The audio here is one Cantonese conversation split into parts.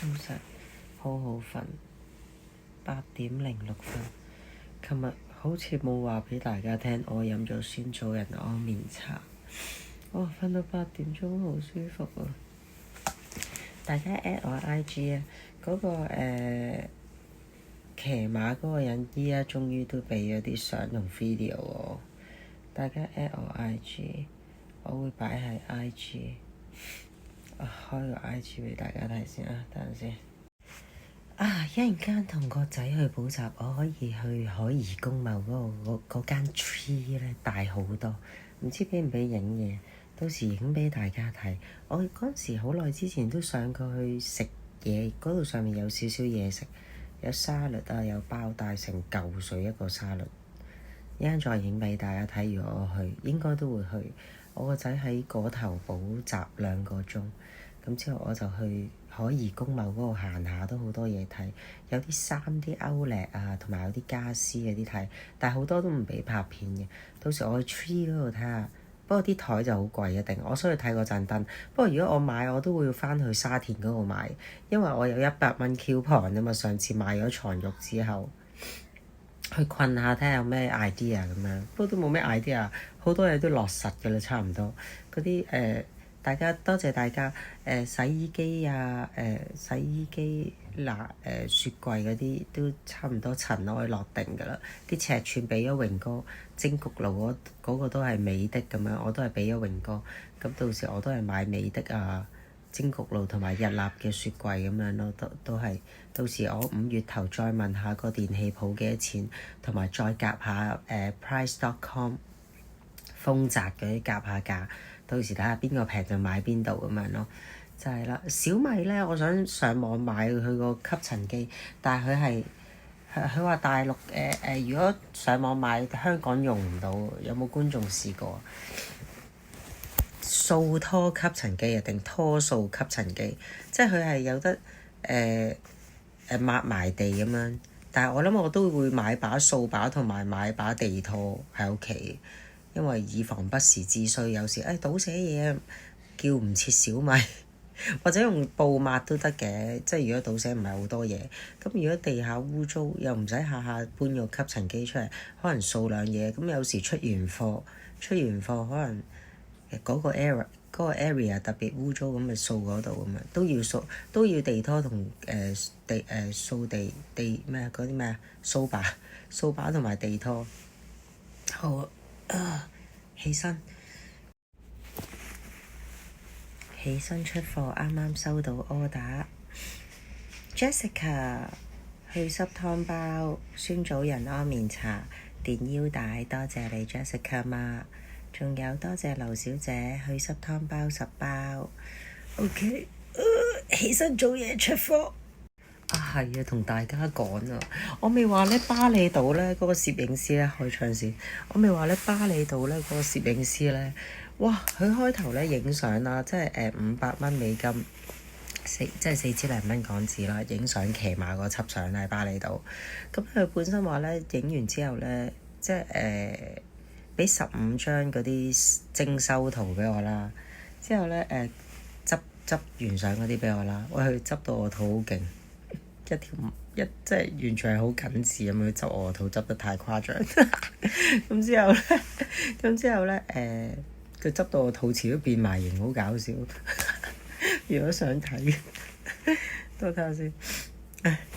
其實好好瞓，8:06。琴日好似冇話俾大家聽，我飲咗酸棗仁安眠茶。瞓到8點鐘好舒服啊！大家 at 我 IG 啊，嗰個騎馬嗰個人依家終於都俾咗啲相同 video 我。大家 at 我 IG， 我會擺喺 IG。開個 IG 俾大家睇先啊，等陣先。一陣間同個仔去補習，我可以去海怡公貿嗰間 tree 咧，大好多。唔知俾唔俾影嘢？到時影俾大家睇。我嗰陣時好耐之前都上過去食嘢，嗰度上面有少少嘢食，有沙律啊，有包大成嚿水一個沙律。一陣再影俾大家睇。如果我去，應該都會去。我個仔喺嗰頭補習2個鐘，咁之後我就去海怡公貿嗰度行下，都好多嘢睇，有啲衫、啲outlet啊，同埋有啲家私嗰啲睇，但係好多都唔俾拍片嘅。到時我去 Tree 嗰度睇下，不過啲台就好貴一定。我想去睇嗰盞燈，不過如果我買，我都會翻去沙田嗰度買，因為我有100蚊 coupon 啊嘛。上次買咗床褥之後，去困下睇下有咩 idea 咁樣，不過都冇咩 idea，好多嘢都落實㗎啦，差唔多嗰啲大家多謝大家洗衣機啊，洗衣機雪櫃嗰啲都差唔多塵埃落定㗎啦。啲尺寸俾咗榮哥，蒸焗爐嗰個都係美的咁樣，我都係俾咗榮哥。咁到時我都係買美的啊，蒸焗爐同埋日立嘅雪櫃咁樣咯，都係。到時我5月頭再問下個電器鋪幾多錢，同埋再夾下price.com 豐澤嗰啲夾下價。到時睇下邊個平就買邊度咁樣咯，就係啦。小米咧，我想上網買佢個吸塵機，但係佢話大陸如果上網買香港用唔到，有冇觀眾試過？掃拖吸塵機啊，定拖掃吸塵機？即係佢係有得抹埋地咁樣，但係我諗我都會買把掃把同埋買把地拖喺屋企。因為以防不時之需，有時倒瀉嘢叫唔切小米，或者用布抹都得嘅。即係如果倒瀉唔係好多嘢，咁如果地下污糟又唔使下下搬個吸塵機出嚟，可能掃兩嘢。咁有時出完貨可能嗰個 area 特別污糟，咁咪掃嗰度咁樣，都要地拖同掃地咩嗰啲咩掃把同埋地拖。好。起身出貨，啱啱收到 order。 Jessica 去濕湯包、酸棗仁安眠茶、電腰帶，多謝你 Jessica 嘛。仲有多謝劉小姐去濕湯包10包。OK，起身做嘢出貨。係啊，同大家講啊，我未話咧巴厘島咧嗰個攝影師咧開場先，我未話咧巴厘島咧嗰個攝影師咧，哇！佢開頭咧影相啦，即係500蚊美金，即係4千零蚊港紙啦，影相騎馬嗰輯相喺巴厘島。咁佢本身話咧影完之後咧，即係俾15張嗰啲精修圖俾我啦，之後咧執完相嗰啲俾我啦，佢執到我肚好勁。即係完全係好緊緻咁樣執我個肚，執得太誇張。咁之後咧，佢執到我肚臍都變埋形，好搞笑。如果想睇，都睇下先。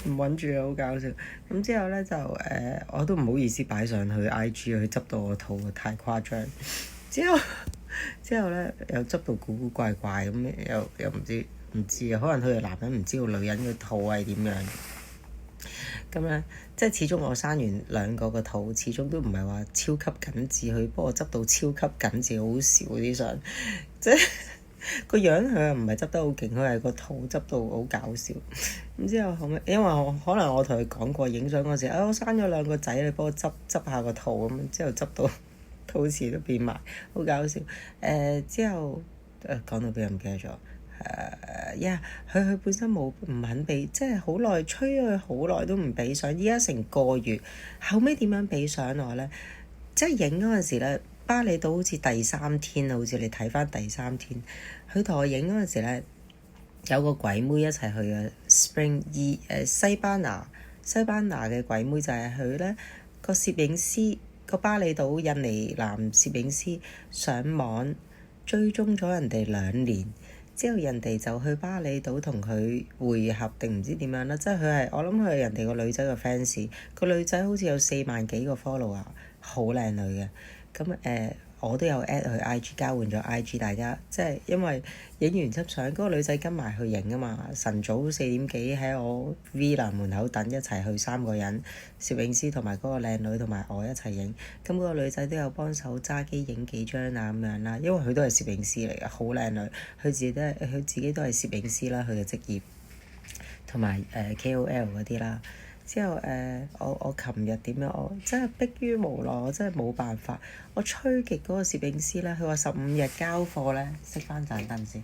唔穩住啊，好搞笑。咁之後咧就我都唔好意思擺上去 IG，佢執到我肚太誇張。之後咧又執到古古怪怪咁，又唔知啊，可能佢哋男人唔知道女人嘅肚係點樣。咁咧，即係始終我生完2個個肚，始終都唔係話超級緊緻，佢幫我執到超級緊緻，好笑啲相。即係個樣佢又唔係執得好勁，佢係個肚執到好搞笑。咁之後後尾，因為可能我同佢講過影相嗰時，我生咗2個仔，你幫我執下個肚咁樣，之後執到肚臍都變埋，好搞笑。之後講到邊唔記得咗。佢本身唔肯俾，即係好耐催佢好耐都唔俾相，依家成個月，後尾點樣俾相我咧？即係影嗰陣時咧，巴厘島好似第3天，好似你睇翻第3天，佢同我影嗰陣時咧，有個鬼妹一齊去嘅 Spring 西班牙嘅鬼妹就係佢咧，個攝影師，個巴厘島印尼男攝影師上網追蹤咗人哋2年，之後人哋就去巴厘島同佢會合定唔知點樣啦，即係佢係我諗佢係人哋個女仔嘅 fans，個女仔好似有4萬幾個 follower，好靚女嘅。咁我都有 at 佢 IG 交換咗 IG， 大家即係因為影完輯相，嗰個女仔跟埋去影啊嘛，晨早4點幾喺我 villa 門口等，一齊去3個人，攝影師同埋嗰個靚女同埋我一齊影，咁嗰個女仔都有幫手揸機影幾張啊咁樣啦，因為佢都係攝影師嚟嘅，好靚女，佢自己都係攝影師啦，佢嘅職業同埋KOL 嗰啲啦。之後我琴日點樣？我真係迫於無奈，我真係冇辦法。我催極嗰個攝影師咧，佢話15日交貨咧，熄翻盞燈先。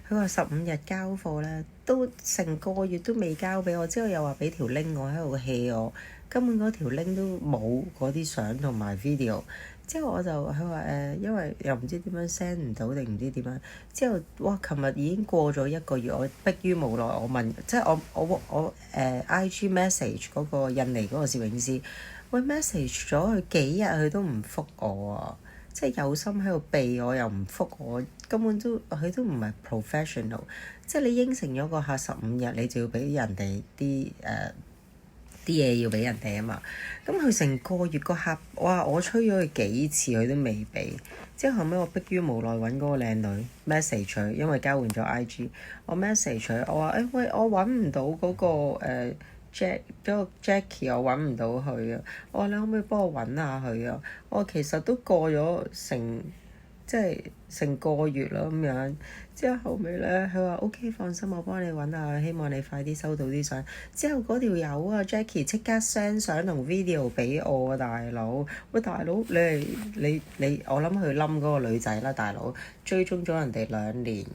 佢話15日交貨咧，都成個月都未交俾我。之後又話俾條 link 我喺度 hea 我，根本嗰條 link 都冇嗰啲相同埋 video。之後我就佢話因為又唔知點樣 send 唔到定唔知點樣。之後哇，琴日已經過咗1個月，我迫於無奈，我問，即係我IG message 嗰個印尼嗰個攝影師，喂 message 咗佢幾日，佢都唔覆我啊！即係有心喺度避我，又唔覆我，根本都佢都唔係 professional。即係你應承咗個客15日，你就要俾人哋啲嘢要俾人哋啊嘛，咁佢成個月個客，哇！我催咗佢幾次，佢都未俾。之後後尾我迫於無奈揾嗰個靚女 message 佢，因為交換咗 IG，我 message 佢，我話喂，我揾唔到嗰個Jackie，我揾唔到佢啊！我話你可唔可以幫我揾下佢啊？我話其實都過咗成個月啦咁樣。之後後尾咧，佢話 OK， 放心，我幫你揾下，希望你快啲收到啲相。之後嗰條友啊 Jackie 即刻 send 相同 video 俾我啊，大佬！喂，大佬，你我諗佢冧嗰個女仔啦，大佬追蹤咗人哋2年，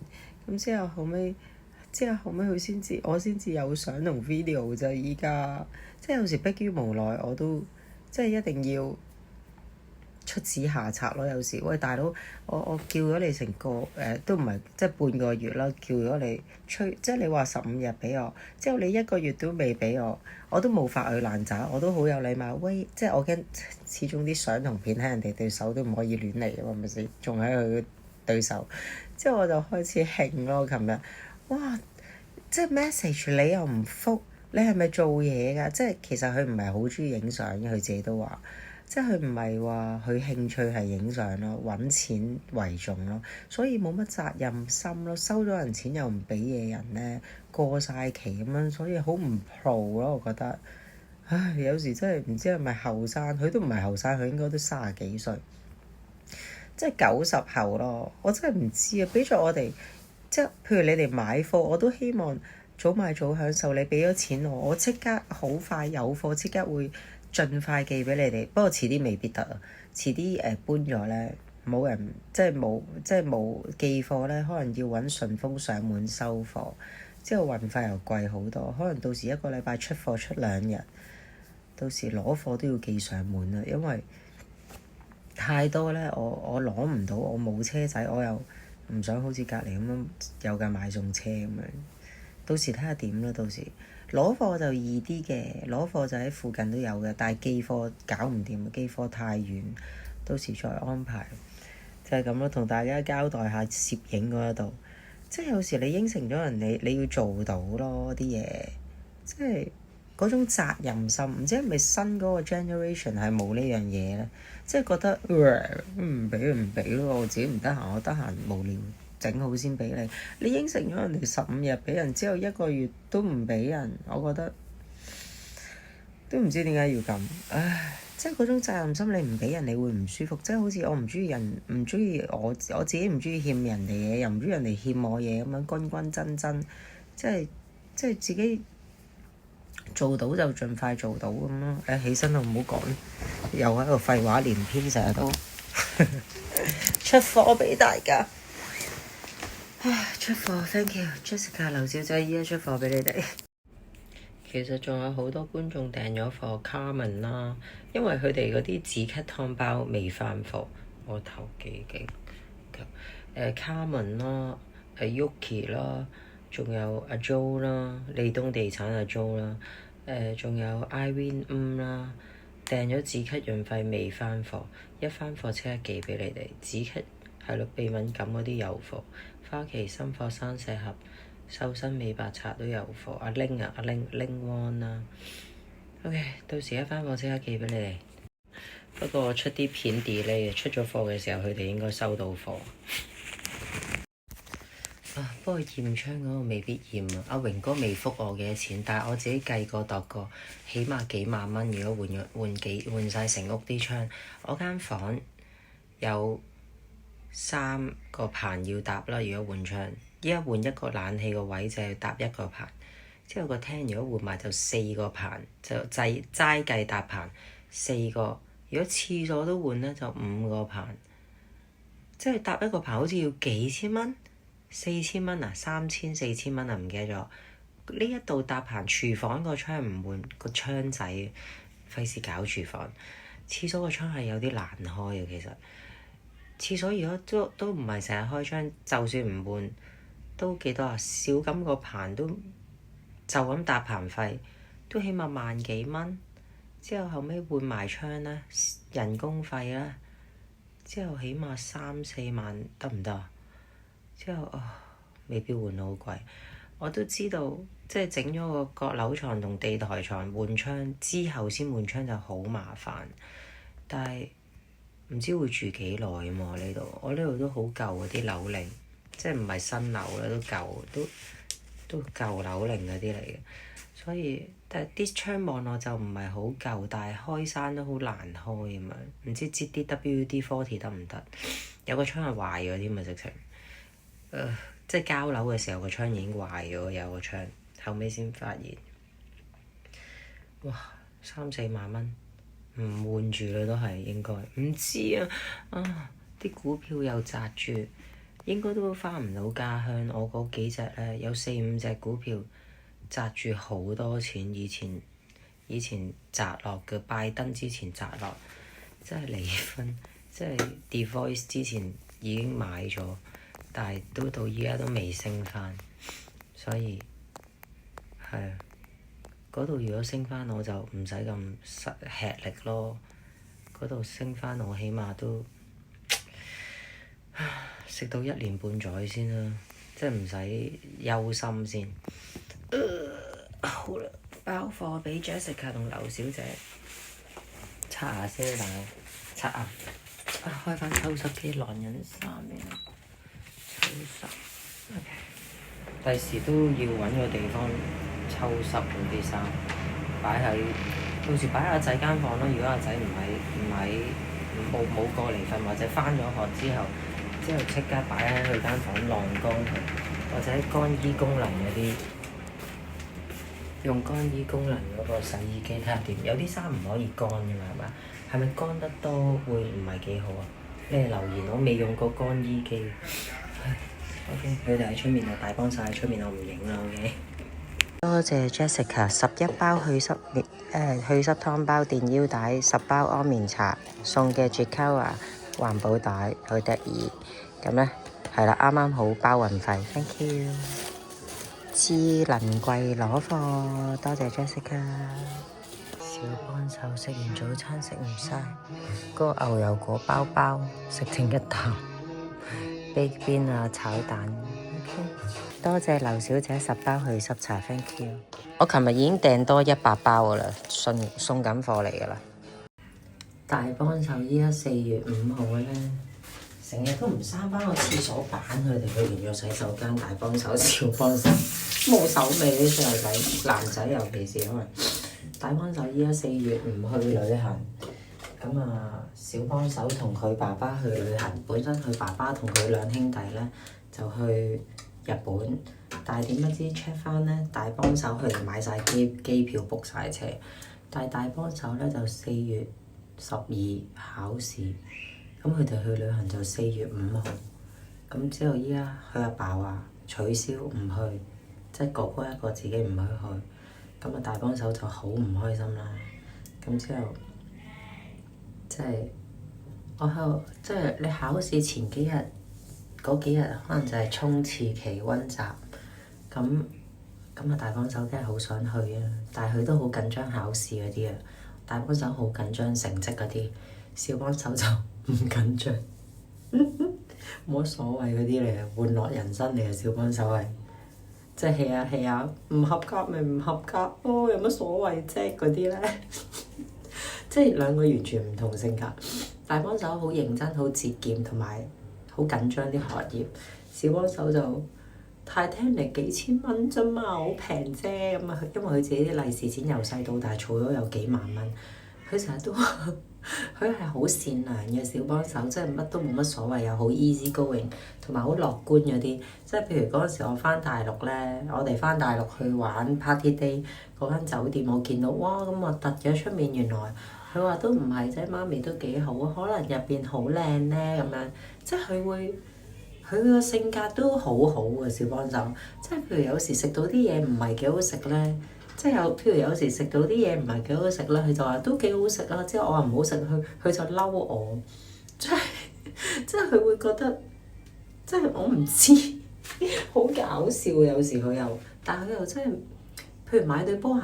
咁之後後尾我先至有相同 video 咋，依家即係有時迫於無奈，我都即係一定要出此下策咯。有時喂，大佬，我叫咗你成個都唔係即係半個月啦，叫咗你即係你話15日俾我，之後你1個月都未俾我，我都冇發佢爛渣，我都好有禮貌。喂，即係我驚始終啲相同片喺人哋對手都唔可以亂嚟㗎嘛，係咪先？仲喺佢對手，之後我就開始興咯。琴日哇，即係 message 你又唔覆，你係咪做嘢㗎？即係其實佢唔係好中意影相嘅，佢自己都話。即係佢唔係話佢興趣係影相咯，揾錢為重咯，所以冇乜責任心咯。收咗人錢又唔俾嘢人咧，過晒期咁樣，所以好唔 pro 咯。我覺得，唉，有時真係唔知係咪後生，佢都唔係後生，佢應該都30幾歲，即係90後咯。我真係唔知啊！俾咗我哋，即係譬如你哋買貨，我都希望早買早享受。你俾咗錢我即刻好快有貨，即刻會盡快寄俾你哋，不過遲啲未必得啊！遲啲搬咗咧，冇人即係冇寄貨咧，可能要揾順豐上門收貨，之後運費又貴好多，可能到時1個禮拜出貨出2日，到時攞貨都要寄上門啦，因為太多咧，我攞唔到，我冇車仔，我又唔想好似隔離咁樣有架買餸車咁樣，到時睇下點啦，到時。攞貨就易啲嘅，攞貨就喺附近都有嘅，但係寄貨搞唔掂，寄貨太遠，到時再安排。就係咁咯，同大家交代下攝影嗰度，即係有時你應承咗人，你要做到咯啲嘢，即係嗰種責任心。唔知係咪新嗰個 generation 係冇呢樣嘢咧？即係覺得唔俾唔俾咯，我自己唔得閒，我得閒無聊。整好先俾你，你應承咗人哋15日俾人，之後1個月都唔俾人，我覺得都唔知點解要咁，唉！即係嗰種責任心，你唔俾人，你會唔舒服。即係好似我唔中意人，唔中意我自己唔中意欠人哋嘢，又唔中意人哋欠我嘢咁樣，均均真真，即係自己做到就盡快做到咁咯。起身就唔好講，又喺度廢話連篇，成日都出貨俾大家。出貨 thank you Jessica 劉小姐，依家出貨俾你哋。其實仲有好多觀眾訂咗貨 Carmen 啦，因為佢哋嗰啲止咳湯包未翻貨，我頭幾勁。Carmen 啦，Yuki 啦，仲有阿 Jo 啦，利東地產阿 Jo 啦，仲有 Irene 啦，訂咗止咳潤肺未翻貨，一翻貨即刻寄俾你哋。止咳係咯，鼻敏感嗰啲有貨，花旗參貨生石盒、瘦身美白茶都有貨。阿 Ling 啊，阿 Ling One 啦，OK， 到時一翻貨即刻寄俾你哋。不過我出啲片 delay，出咗貨嘅時候佢哋應該收到貨。不過驗窗嗰個未必驗啊！阿榮哥未覆我幾多錢，但係我自己計過度過，起碼幾萬蚊。如果換晒成屋啲窗，我間房有3個棚要搭啦。如果換窗，依家換一個冷氣個位就係搭一個棚，之後個廳如果換埋就4個棚，就齋計搭棚4個。如果廁所都換咧，就5個棚，即係搭一個棚好似要幾千蚊。4000蚊啊，3000、4000蚊啊，唔記得咗。呢一度搭棚，廚房個窗唔換個窗仔，費事搞廚房。廁所個窗係有啲難開嘅，其實。廁所如果都唔係成日開窗，就算唔換都幾多啊？少咁個棚都就咁搭棚費，都起碼萬幾蚊。之後後尾換埋窗啦，人工費啦，之後起碼3、4萬得唔得啊？之後未必換到好貴。我都知道，即係整咗個閣樓床同地台床換窗之後先換窗就好麻煩。但係唔知會住幾耐啊嘛？呢度我呢度都好舊嗰啲樓齡，即係唔係新樓啦，都舊都舊樓齡嗰啲嚟嘅。所以但係啲窗望落就唔係好舊，但係開山都好難開咁樣。唔知接啲 WD-40得唔得？有個窗係壞咗添啊，直情。即係交樓嘅時候個窗已經壞咗，有個窗後尾先發現。哇！3、4萬蚊唔換住啦，都係應該。唔知啊，啲股票又擲住，應該都翻唔到家鄉。我嗰幾隻咧有4、5隻股票擲住好多錢，以前擲落嘅，拜登之前擲落，即係離婚，即係 divorce 之前已經買咗。但係都到依家都未升翻，所以係啊，嗰度如果升翻我就唔使咁吃力咯。嗰度升翻我起碼都食到1年半載先啦，即係唔使憂心先。好啦，包貨俾 Jessica 同劉小姐，刷牙先，大佬刷牙。開翻抽濕機狼人衫先。OK， 第時都要揾個地方抽濕嗰啲衫，擺喺到時擺喺阿仔間房咯。如果阿仔唔喺冇過嚟瞓，或者翻咗學之後即刻擺喺佢間房晾乾佢，或者乾衣功能嗰啲，用乾衣功能嗰個洗衣機睇下點。有啲衫唔可以乾㗎嘛，係嘛？係咪乾得多會唔係幾好啊？你哋留言，我未用過乾衣機。OK， 佢哋喺出面啊，大幫手喺出面，我唔影啦。OK， 多謝 Jessica 11包去濕湯包、電腰帶、10包安眠茶送嘅 Jikoa 環保袋，好得意。咁咧係啦，啱啱好包運費 ，thank you。智能櫃攞貨，多謝 Jessica。小幫手食完早餐食唔晒，個牛油果包食剩一啖。Baked bean 啊，炒蛋。Okay， 多謝劉小姐10包去濕茶 ，thank you。我琴日已經訂多100包噶啦，送緊貨嚟噶啦。大幫手依家4月5號咧，成日都唔閂翻個廁所板，佢哋去完咗洗手間。大幫手、小幫手冇手尾啲細路仔，男仔尤其是可能。大幫手依家4月唔去旅行。咁啊，小幫手同佢爸爸去旅行，本身佢爸爸同佢兩兄弟咧就去日本，但係點不知 check 翻咧，大幫手佢哋買晒機票 book 晒車，但係大幫手咧就4月12考試，咁佢哋去旅行就4月5號，咁之後依家佢阿爸話取消唔去，即係哥哥一個自己唔去，咁啊大幫手就好唔開心啦，咁之後。即係我喺度，即係你考試前嗰幾日可能就係衝刺期溫習，咁咁大幫手梗係好想去啊，但係佢都好緊張考試嗰啲啊，大幫手好緊張成績嗰啲，小幫手就唔緊張，冇乜所謂嗰啲嚟嘅，玩樂人生嚟嘅，小幫手係，即係 hea 下 hea 下，唔合格咪唔合格咯，有乜所謂啫嗰啲咧，即係兩個完全唔同性格，大幫手好認真、好節儉同埋好緊張啲學業，小幫手就太聽嚟幾千蚊啫嘛，好平啫咁啊！因為佢自己啲利是錢由細到大儲咗有幾萬蚊，佢成日都佢係好善良嘅小幫手，即係乜都冇乜所謂，又好 easy going，同埋好樂觀嗰啲。即係譬如嗰陣時我翻大陸咧，我哋翻大陸去玩 party day 嗰間酒店，我見到哇咁核突嘅出面，原來佢話都唔係啫，媽咪都幾好，可能入邊好靚咧咁樣，即係佢會。佢個性格都好好嘅小幫手，即係譬如有時食到啲嘢唔係幾好食咧，即係譬如有時食到啲嘢唔係幾好食咧，佢就話都幾好食啊，之後我話唔好食，佢就嬲我，即係佢會覺得，即係我唔知，好搞笑有時佢又，但係佢又真係，譬如買對波鞋，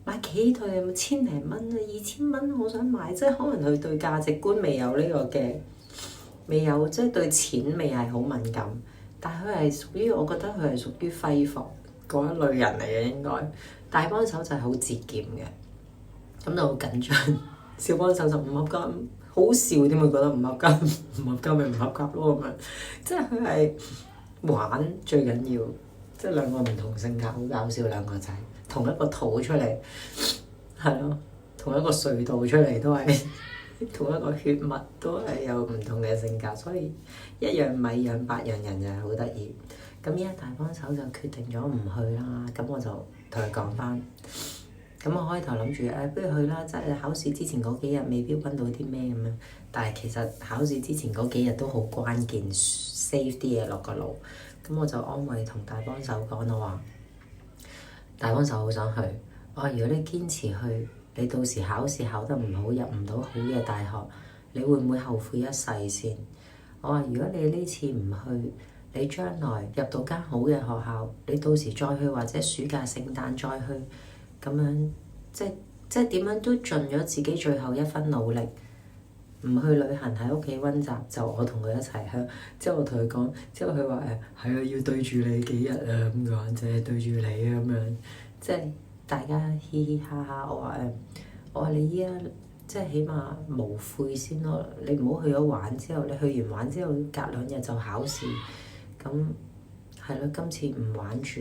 買幾對千零蚊啊，2000蚊，我想買，即係可能佢對價值觀未有呢個嘅。未有，即係對錢未係好敏感，但係佢係屬於，我覺得佢係屬於揮霍嗰一類人嚟嘅應該。大幫手就係好節儉嘅，咁就好緊張。小幫手就唔合格，好笑添，會覺得唔合格，唔合格咪唔合格咯咁樣。即係佢係玩最緊要，即係兩個唔同性格，好搞笑兩個仔，同一個肚出嚟，係咯，同一個隧道出嚟都係。同一個血脈都係有唔同嘅性格，所以一樣米養百樣人就係好得意。咁依家大幫手就決定咗唔去啦，咁我就同佢講翻。咁我開頭諗住不如去啦，即係考試之前嗰幾日未必揾到啲咩咁樣。但係其實考試之前嗰幾日都好關鍵，save 啲嘢落個腦。咁我就安慰同大幫手講，我話大幫手好想去，我話如果你堅持去。你到時考試考得唔好，入唔到好嘅大學，你會唔會後悔一世先？我話如果你呢次唔去，你將來入到間好嘅學校，你到時再去或者暑假聖誕再去，咁樣即係點樣都盡咗自己最後一分努力，唔去旅行喺屋企溫習，就我同佢一齊去。之後我同佢講，之後佢話係啊，要對住你幾日啊咁講，就係對住你咁樣，即係。大家嘻嘻哈哈，我話你依家即係起碼無悔先咯，你唔好去咗玩之後，你去完玩之後隔2日就考試，咁係咯，今次唔玩住，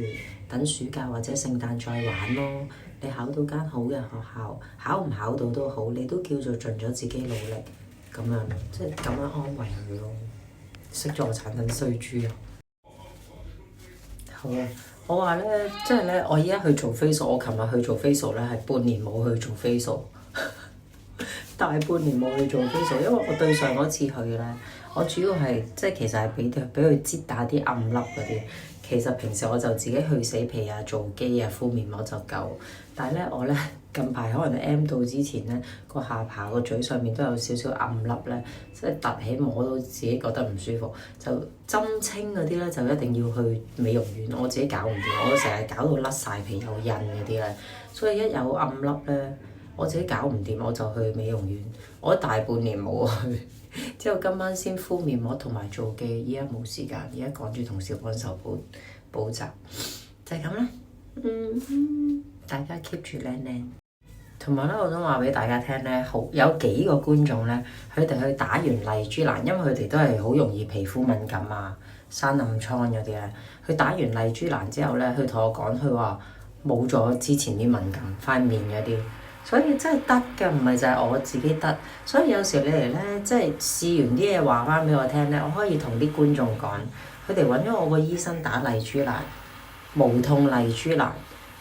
等暑假或者聖誕再玩咯。你考到間好嘅學校，考唔考到都好，你都叫做盡咗自己努力，咁樣即係咁樣安慰佢咯。識咗我產緊衰豬啊！好啊。我話咧，即係咧，我依家去做 facial，我琴日去做 facial 咧，係半年冇去做 facial，大半年冇去做 facial，因為我對上嗰次去咧，我主要係即係其實係俾佢擠打啲暗粒嗰啲。其實平時我就自己去死皮啊、做肌啊、敷面膜就夠。但係咧，我咧近排可能 M 到之前咧，個下巴個嘴上面都有少少暗粒咧，即係凸起摸到自己覺得唔舒服。就針清嗰啲咧，就一定要去美容院。我自己搞唔掂，我成日搞到甩晒皮有印嗰啲咧，所以一有暗粒咧，我自己搞唔掂，我就去美容院。我大半年冇去。之後今晚先敷面膜同埋做肌，依家冇時間，依家趕住同小幫手補習，就係咁啦。大家 keep 住靚靚。同埋咧，我想話俾大家聽咧，有幾個觀眾咧，佢哋去打完麗珠蘭，因為佢哋都係好容易皮膚敏感啊、生暗瘡嗰啲咧。佢打完麗珠蘭之後咧，佢同我講，佢話冇咗之前啲敏感，塊面嗰啲。所以真係得嘅，唔係就係我自己得。所以有時你哋咧，即係試完啲嘢話翻俾我聽咧，我可以同啲觀眾講，佢哋揾咗我個醫生打麗珠蘭，無痛麗珠蘭。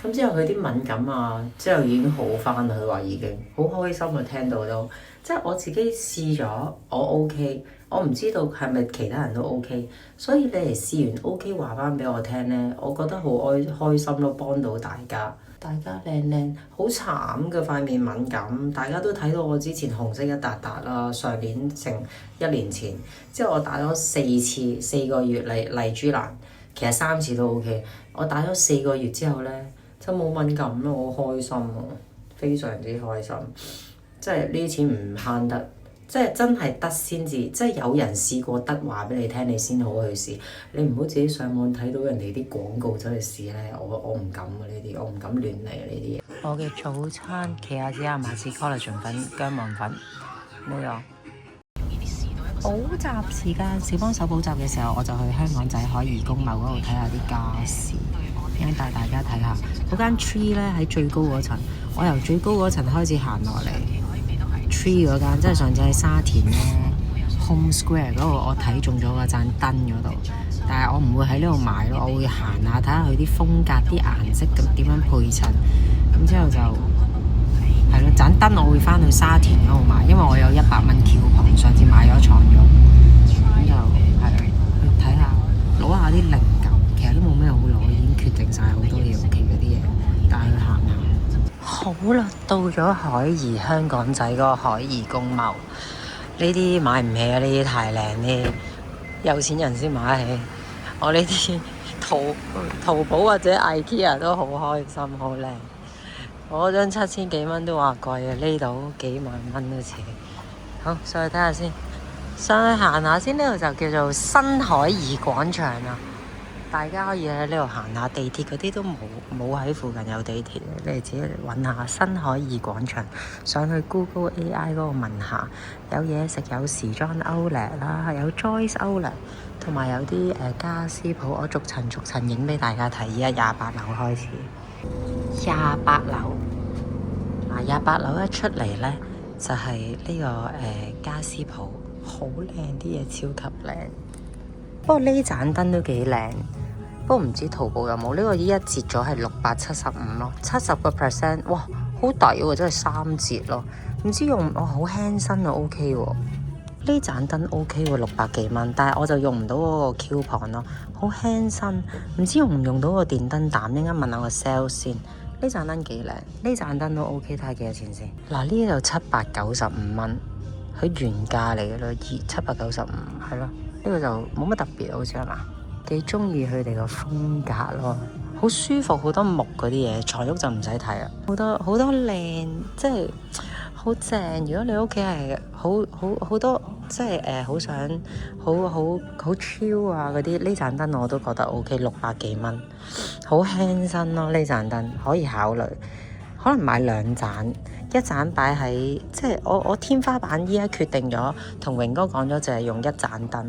咁之後佢啲敏感啊，之後已經好翻啦。佢話已經好開心啊，聽到都即係我自己試咗，我 OK，我唔知道係咪其他人都 OK。所以你哋試完 OK 話翻俾我聽咧，我覺得好開心咯，幫到大家。大家靚靚，好慘嘅塊面敏感，大家都睇到我之前紅色一笪笪啦。上年成1年前，之後我打咗4次4個月麗珠蘭，其實3次都 OK。我打咗4個月之後呢，就冇敏感咯，我開心啊，非常之開心。即係呢啲錢唔慳得，即係真係得先至，即係有人試過得話俾你聽，你先好去試。你唔好自己上網睇到人哋啲廣告走去試咧，我唔敢啊呢啲，我唔敢亂嚟啊呢啲嘢。我嘅早餐奇亞籽亞麻籽 collagen 粉薑黃粉呢個補習時間，小幫手補習嘅時候，我就去香港仔海怡公貿嗰度睇下啲家私，想帶大家睇下嗰間 tree 咧喺最高嗰層，我由最高嗰層開始行落嚟 tree 嗰間，即係上次喺沙田咧 Home Square 嗰度，我睇中咗嗰盞燈嗰度，但係我唔會喺呢度買咯，我會行下睇下佢啲風格、啲顏色咁點樣配襯，咁之後就係咯，盞燈我會翻去沙田嗰度買，因為我有100蚊 coupon，上次買咗床褥，咁就係去睇下攞下啲靈感，其實都冇咩好攞，已經決定晒好多嘢屋企嗰啲嘢，帶去行下。好啦，到咗海怡香港仔嗰個海怡公貿，呢啲買唔起啊！呢啲太靚，呢有錢人先買得起。我呢啲淘寶或者 IKEA 都好開心，好靚。我張7000幾蚊都話貴啊，呢度幾萬蚊都似。好，上去睇下先，上去行下先。呢度就叫做新海怡廣場啊，大家可以喺呢度行下。地鐵嗰啲都冇喺附近有地鐵，你哋自己揾下新海怡廣場。上去 Google AI 嗰度問下，有嘢食，有時裝 Outlet 啦，有 Joyce Outlet，同埋有啲家私鋪。我逐層影俾大家睇。而家28樓開始。28樓28樓一出嚟呢，就係呢個家私鋪，好靚，啲嘢超級靚。不過呢盞燈都幾靚，不過唔知淘寶有冇呢個？依家折咗係675咯，70%，哇，好抵喎，真係3折咯。唔知用我好輕身啊 ，OK 喎。呢盞燈 OK 喎，600幾蚊，但係我就用唔到嗰個 coupon 咯，好輕身，唔知用唔用到個電燈膽，應該問下個 sales 先。呢盞燈幾靚，呢盞燈都 OK，睇下幾多錢先。嗱，呢就795蚊，佢原價嚟嘅咯，795係咯。呢個就冇乜特別，好似係嘛？幾中意佢哋個風格咯，好舒服，好多木嗰啲嘢，床褥就唔使睇啦，好多靚，即係好正。如果你屋企係好多，即係好想好 chill 啊嗰啲，呢盞燈我都覺得 OK，600幾蚊，好輕身咯。呢盞燈可以考慮，可能買2盞，一盞擺喺，即係我天花板依家決定咗，同榮哥講咗就係用一盞燈，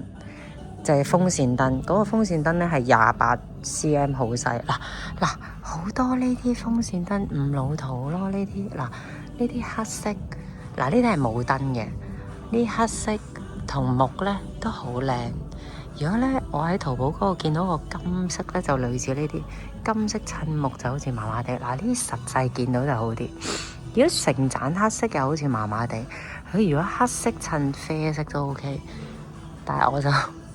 就係風扇燈。嗰個風扇燈咧係28cm 好細。嗱，好多呢啲風扇燈唔老土咯。呢啲黑色，呢啲係冇燈嘅，呢黑色同木咧都好靚。如果咧我喺淘寶嗰度見到個金色咧，就類似呢啲金色襯木就好似麻麻地。呢啲實際見到就好啲。如果成盞黑色又好似麻麻地，佢如果黑色襯啡色都 OK， 但係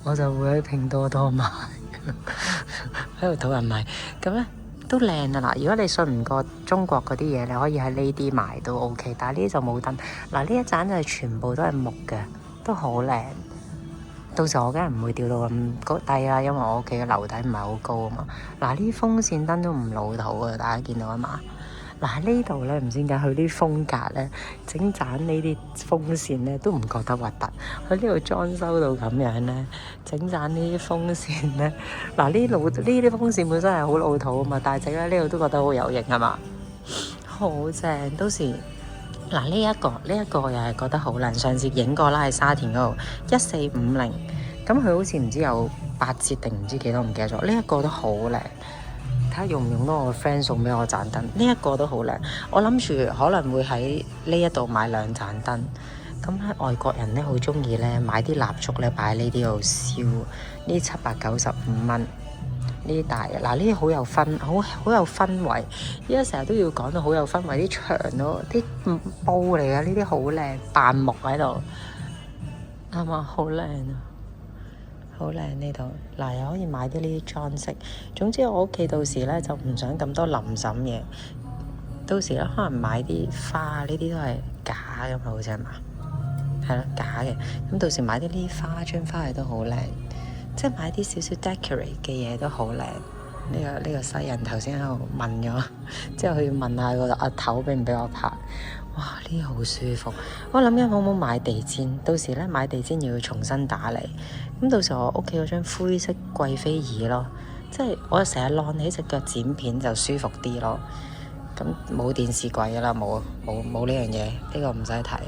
我就會喺拼多多買，喺度討人買，咁咧都靚啊！嗱，如果你信唔過中國嗰啲嘢，你可以喺呢啲買都 OK， 但係呢啲就冇燈。呢一盞就係全部都係木嘅，都好靚。到時我梗係唔會吊到咁高低啦，因為我屋企嘅樓底唔係好高啊嘛。呢啲風扇燈都唔老土啊，大家見到啊嘛。喺呢度咧，唔知點解佢啲風格咧，整盞呢啲風扇咧都唔覺得核突。佢呢度裝修到咁樣咧，整盞呢啲風扇咧，呢啲風扇本身係好老土啊嘛，但係整喺呢度都覺得好有型啊嘛，好正。到時呢一個又係覺得好靚，上次影過啦，喺沙田嗰度1450，咁佢好似唔知有8折定唔知幾多，唔記得咗。呢一個都好靚。睇下用唔用到我個 friend 送俾我盞燈，呢一個都好靚。我諗住可能會喺呢一度買2盞燈。咁喺外國人咧好中意咧買啲蠟燭咧擺喺呢啲度燒，呢795蚊，呢啲大嘅。呢啲好有氛圍。依家成日都要講到好有氛圍，啲牆都啲布嚟嘅，呢啲好靚，扮木喺度，啱嘛？好靚啊！好靚呢度，又可以買啲呢啲裝飾。總之我屋企到時咧就唔想咁多臨審嘢，到時咧可能買啲花，呢啲都係假嘅嘛，好似係嘛？係咯，假嘅。咁到時買啲呢啲花，張花嚟都好靚。即係買啲少少 decorate 嘅嘢都好靚。呢個西人頭先喺度問咗，之後佢要問下個阿頭俾唔俾我拍。哇！呢啲好舒服。我諗緊好唔好買地氈，到時咧買地氈要重新打理。咁到時我屋企嗰張灰色貴妃椅咯，即係我成日晾起隻腳剪片就舒服啲咯。咁冇電視櫃噶啦，冇呢樣嘢，呢個唔使睇。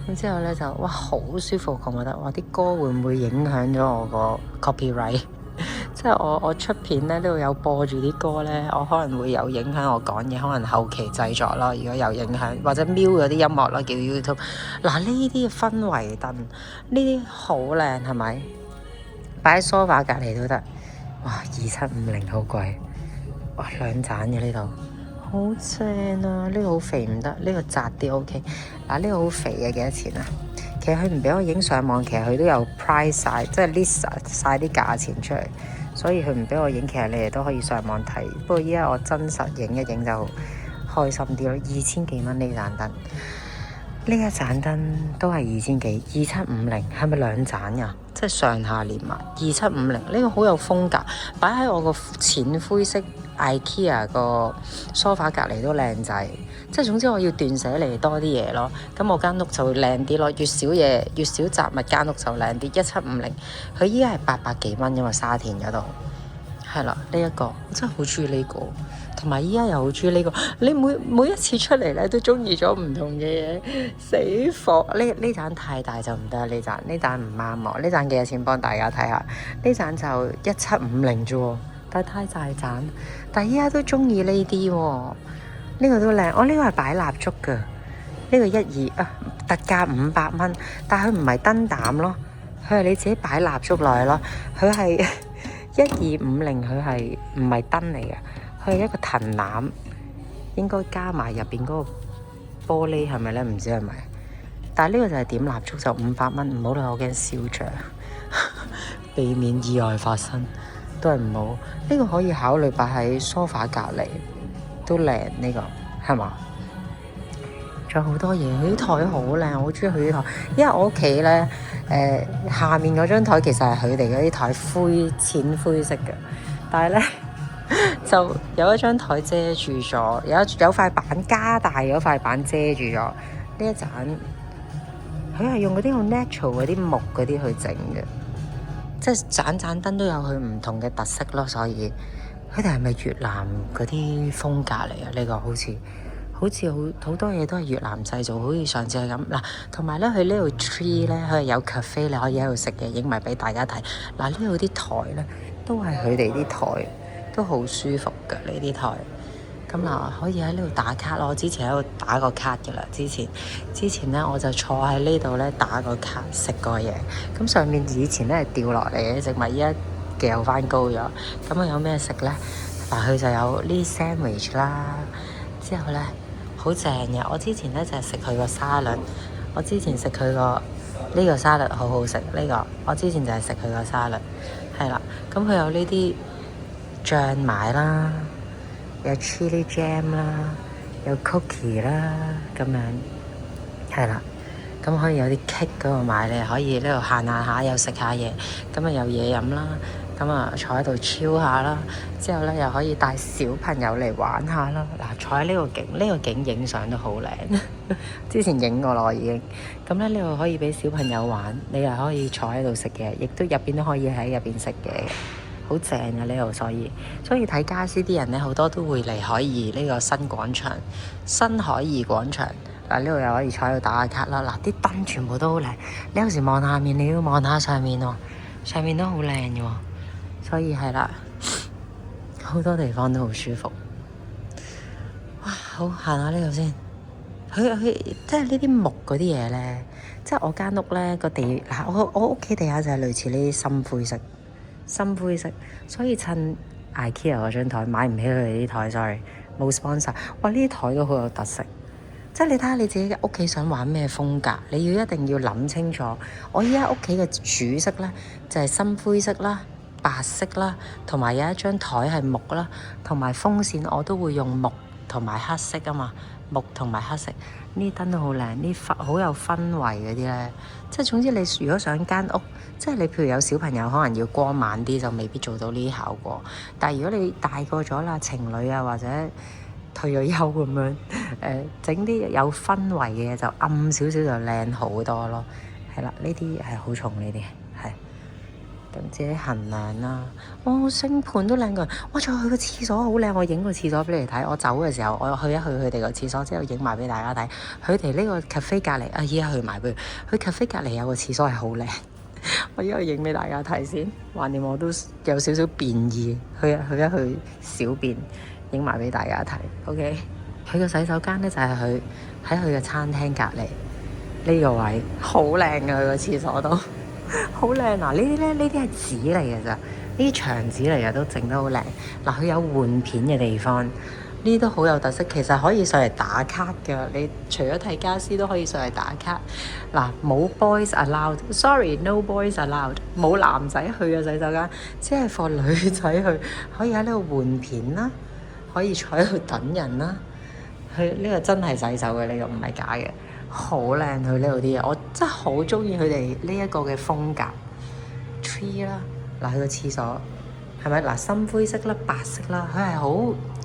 咁之後咧就哇好舒服，我覺得哇啲歌會唔會影響咗我個 copyright？即係我出片咧，呢度有播住啲歌咧，我可能會有影響我講嘢，可能後期製作咯。如果有影響，或者瞄嗰啲音樂咯，叫 YouTube。嗱呢啲氛圍燈，呢啲好靚係咪？擺喺梳化隔離都得。哇2750好貴，哇2盞嘅呢度，好正啊！呢個好肥唔得，呢個窄啲 OK。嗱呢個好肥嘅幾多錢啊？其實佢唔俾我影上網，其實佢都有 price 晒，即係 list 晒啲價錢出嚟。所以佢唔俾我影，其實你哋都可以上網睇。不過依家我真實影一影就開心啲咯。2000幾蚊呢盞燈，呢一盞燈都係2000幾，2750係咪2盞呀？即係上下連埋2750，呢個好有風格，擺喺我個淺灰色 IKEA 個梳化隔離都靚仔。即係總之我要斷捨離多啲嘢咯，咁我間屋就會靚啲咯。越少嘢越少雜物，間屋就靚啲。1750，佢依家係800幾蚊啫嘛，沙田嗰度係啦。呢一個我真係好中意呢個，同埋依家又好中意呢個。你每一次出嚟咧都中意咗唔同嘅嘢，死火！呢盞太大就唔得，呢盞唔啱我。呢盞幾多錢？幫大家睇下，呢盞就1750啫喎，但係太大盞。但係依家都中意呢啲喎。呢個都靚，呢個係擺蠟燭㗎，呢個特價500蚊，但係佢唔係燈膽咯，佢係你自己擺蠟燭落去咯，佢係1250，佢係唔係燈嚟嘅，佢係一個藤籃，應該加埋入邊嗰個玻璃係咪咧？唔知係咪，但係呢個就係點蠟燭就500蚊，唔好啦，我驚燒着，避免意外發生都係唔好。呢個可以考慮擺喺梳化隔離。都靚呢個係嘛？仲有好多嘢，佢啲台好靚，我好中意佢啲台。因為我屋企咧，下面嗰張台其實係佢哋嗰啲台淺灰色嘅，但係咧就有一張台遮住咗，有塊板加大咗塊板遮住咗。呢一盞佢係用嗰啲好 natural 嗰啲木嗰啲去整嘅，即係盞燈都有佢唔同嘅特色咯，所以。佢哋係咪越南嗰啲風格嚟啊？呢個好似好多嘢都係越南製造，好似上次係咁嗱。同埋咧，佢呢度 tree 咧，佢係有 cafe 你可以喺度食嘅，影埋俾大家睇。嗱，呢度啲台咧都係佢哋啲台，都好舒服㗎呢啲台。咁嗱，可以喺呢度打卡咯。我之前喺度打過卡㗎啦。之前咧我就坐喺呢度咧打個卡，食過嘢。咁上面以前咧係掉落嚟嘅植物，依家掉翻高咗。咁啊有咩食咧？嗱，佢就有呢 sandwich 啦。之後咧好正嘅。我之前咧就係食佢個沙律。我之前食佢個呢個沙律好好食。呢個我之前就係食佢個沙律，係啦。咁佢有呢啲醬埋啦。有 chili jam 啦，有 cookie 啦，咁樣係啦。咁可以有啲 cake 嗰度買，你可以呢度行下又食下嘢，咁啊有嘢飲啦，咁啊坐喺度 chill 下啦。之後咧又可以帶小朋友嚟玩下啦。嗱，坐喺呢個景影相都好靚，之前影過啦我已經。咁咧呢度可以俾小朋友玩，你又可以坐喺度食嘢，亦都入邊都可以喺入邊食嘢。好正啊呢度，所以睇家私啲人咧，好多都會嚟海怡呢個新海怡廣場。嗱，呢度又可以坐喺度打下卡啦。嗱，啲燈全部都好靚，你有時望下面，你要望下上面喎，上面都好靚嘅喎。所以係啦，好多地方都好舒服。哇，好行下呢度先。佢即係呢啲木嗰啲嘢咧，即係我間屋咧個地嗱，我屋企地下就係類似呢啲深灰色，所以趁 IKEA 嗰張台買唔起佢哋啲台 sorry 冇 sponsor。哇，呢啲台都好有特色，即係你睇下你自己嘅屋企想玩咩風格，你一定要諗清楚。我依家屋企嘅主色咧就係深灰色啦、白色啦，同埋有一張台係木啦，同埋風扇我都會用木同埋黑色啊嘛，木同埋黑色。呢啲燈都好靚，呢好有氛圍嗰啲咧。即係總之你如果想間屋，即係你譬如有小朋友可能要光猛啲，就未必做到呢啲效果。但係如果你大個咗啦，情侶啊或者退咗休咁樣，整啲有氛圍嘅嘢就暗少少就靚好多咯。係啦，呢啲係好重呢啲係。咁自己衡量啦。星盤都靚嘅。再去個廁所好靚，我影個廁所俾你睇。我走嘅時候，我去一去佢哋個廁所之後，影埋俾大家睇。佢哋呢個 cafe 隔離，依家去埋俾佢。cafe 隔離有個廁所係好靚，我依家影俾大家睇先。橫掂我都有少少便意，去一去小便，影埋俾大家睇。OK， 佢個洗手間咧就係佢喺佢嘅餐廳隔離呢個位，好靚嘅佢個廁所都。好靚嗱！呢啲係紙嚟嘅咋，呢啲牆紙嚟嘅都整得好靚。嗱，佢有換片嘅地方，呢啲都好有特色。其實可以上嚟打卡㗎，你除咗睇家私都可以上嚟打卡。嗱，冇 boys allowed，sorry，no boys allowed，冇男仔去嘅洗手間，只係放女仔去，可以喺呢度換片啦，可以坐喺度等人啦。佢呢個真係洗手嘅，呢個唔係假嘅。好靚佢呢度啲嘢，我真係好中意佢哋呢一個嘅風格。tree 啦，嗱佢個廁所係咪嗱深灰色啦、白色啦，佢係好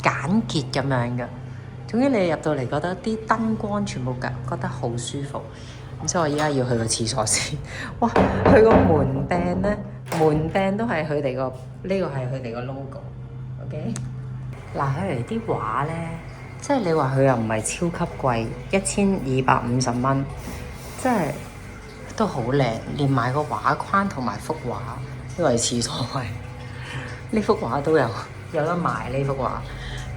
簡潔咁樣嘅。總之你入到嚟覺得啲燈光全部覺得好舒服。咁所以我依家要去個廁所先。哇！佢個門柄咧，門柄都係佢哋個，呢個係佢哋個 logo。OK， 嗱佢哋啲畫咧。即係你話佢又唔係超級貴，1250蚊，即係都好靚，連埋個畫框同埋幅畫，呢個係廁所位。呢幅畫都有得賣呢幅畫，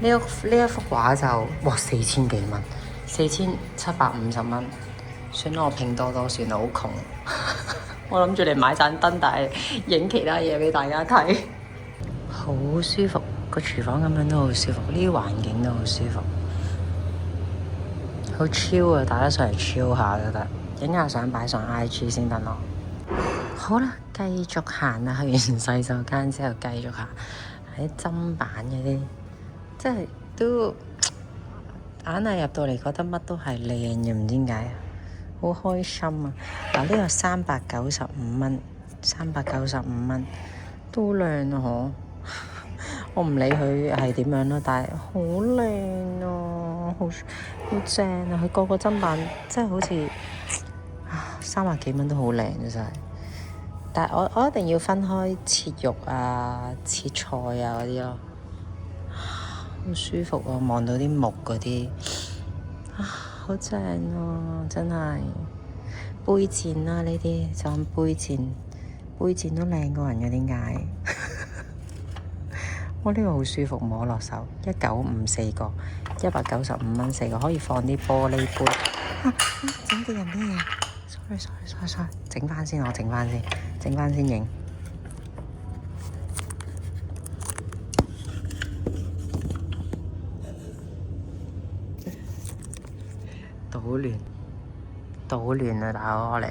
呢一幅畫就4000幾蚊，4750蚊。算啦，我拼多多算啦，好窮。我諗住嚟買盞燈，但係影其他嘢俾大家睇，好舒服。個廚房咁樣都好舒服，呢啲環境都好舒服，好 chill 啊！大家上嚟 chill 下都得，影下相擺上 IG 先得咯。好啦，繼續行啊！去完洗手間之後，繼續行喺砧板嗰啲，即係都硬係入到嚟覺得乜都係靚嘅，唔知點解，好開心啊！嗱，呢個395蚊，395蚊都靚啊！嗬〜我唔理佢係點樣咯，但係好靚啊，好正啊！佢個砧板真係好似300幾蚊都好靚嘅真係。但係我一定要分開切肉啊、切菜啊嗰啲咯，好舒服啊！望到啲木嗰啲好正啊！真係杯墊啦，呢啲就咁杯墊都靚過人嘅，點解？呢個好舒服，摸落手，1954個，195蚊4個，可以放啲玻璃杯。整啲人啲嘢，sorry，整翻先，我整翻先影。搗亂啊！大佬我嚟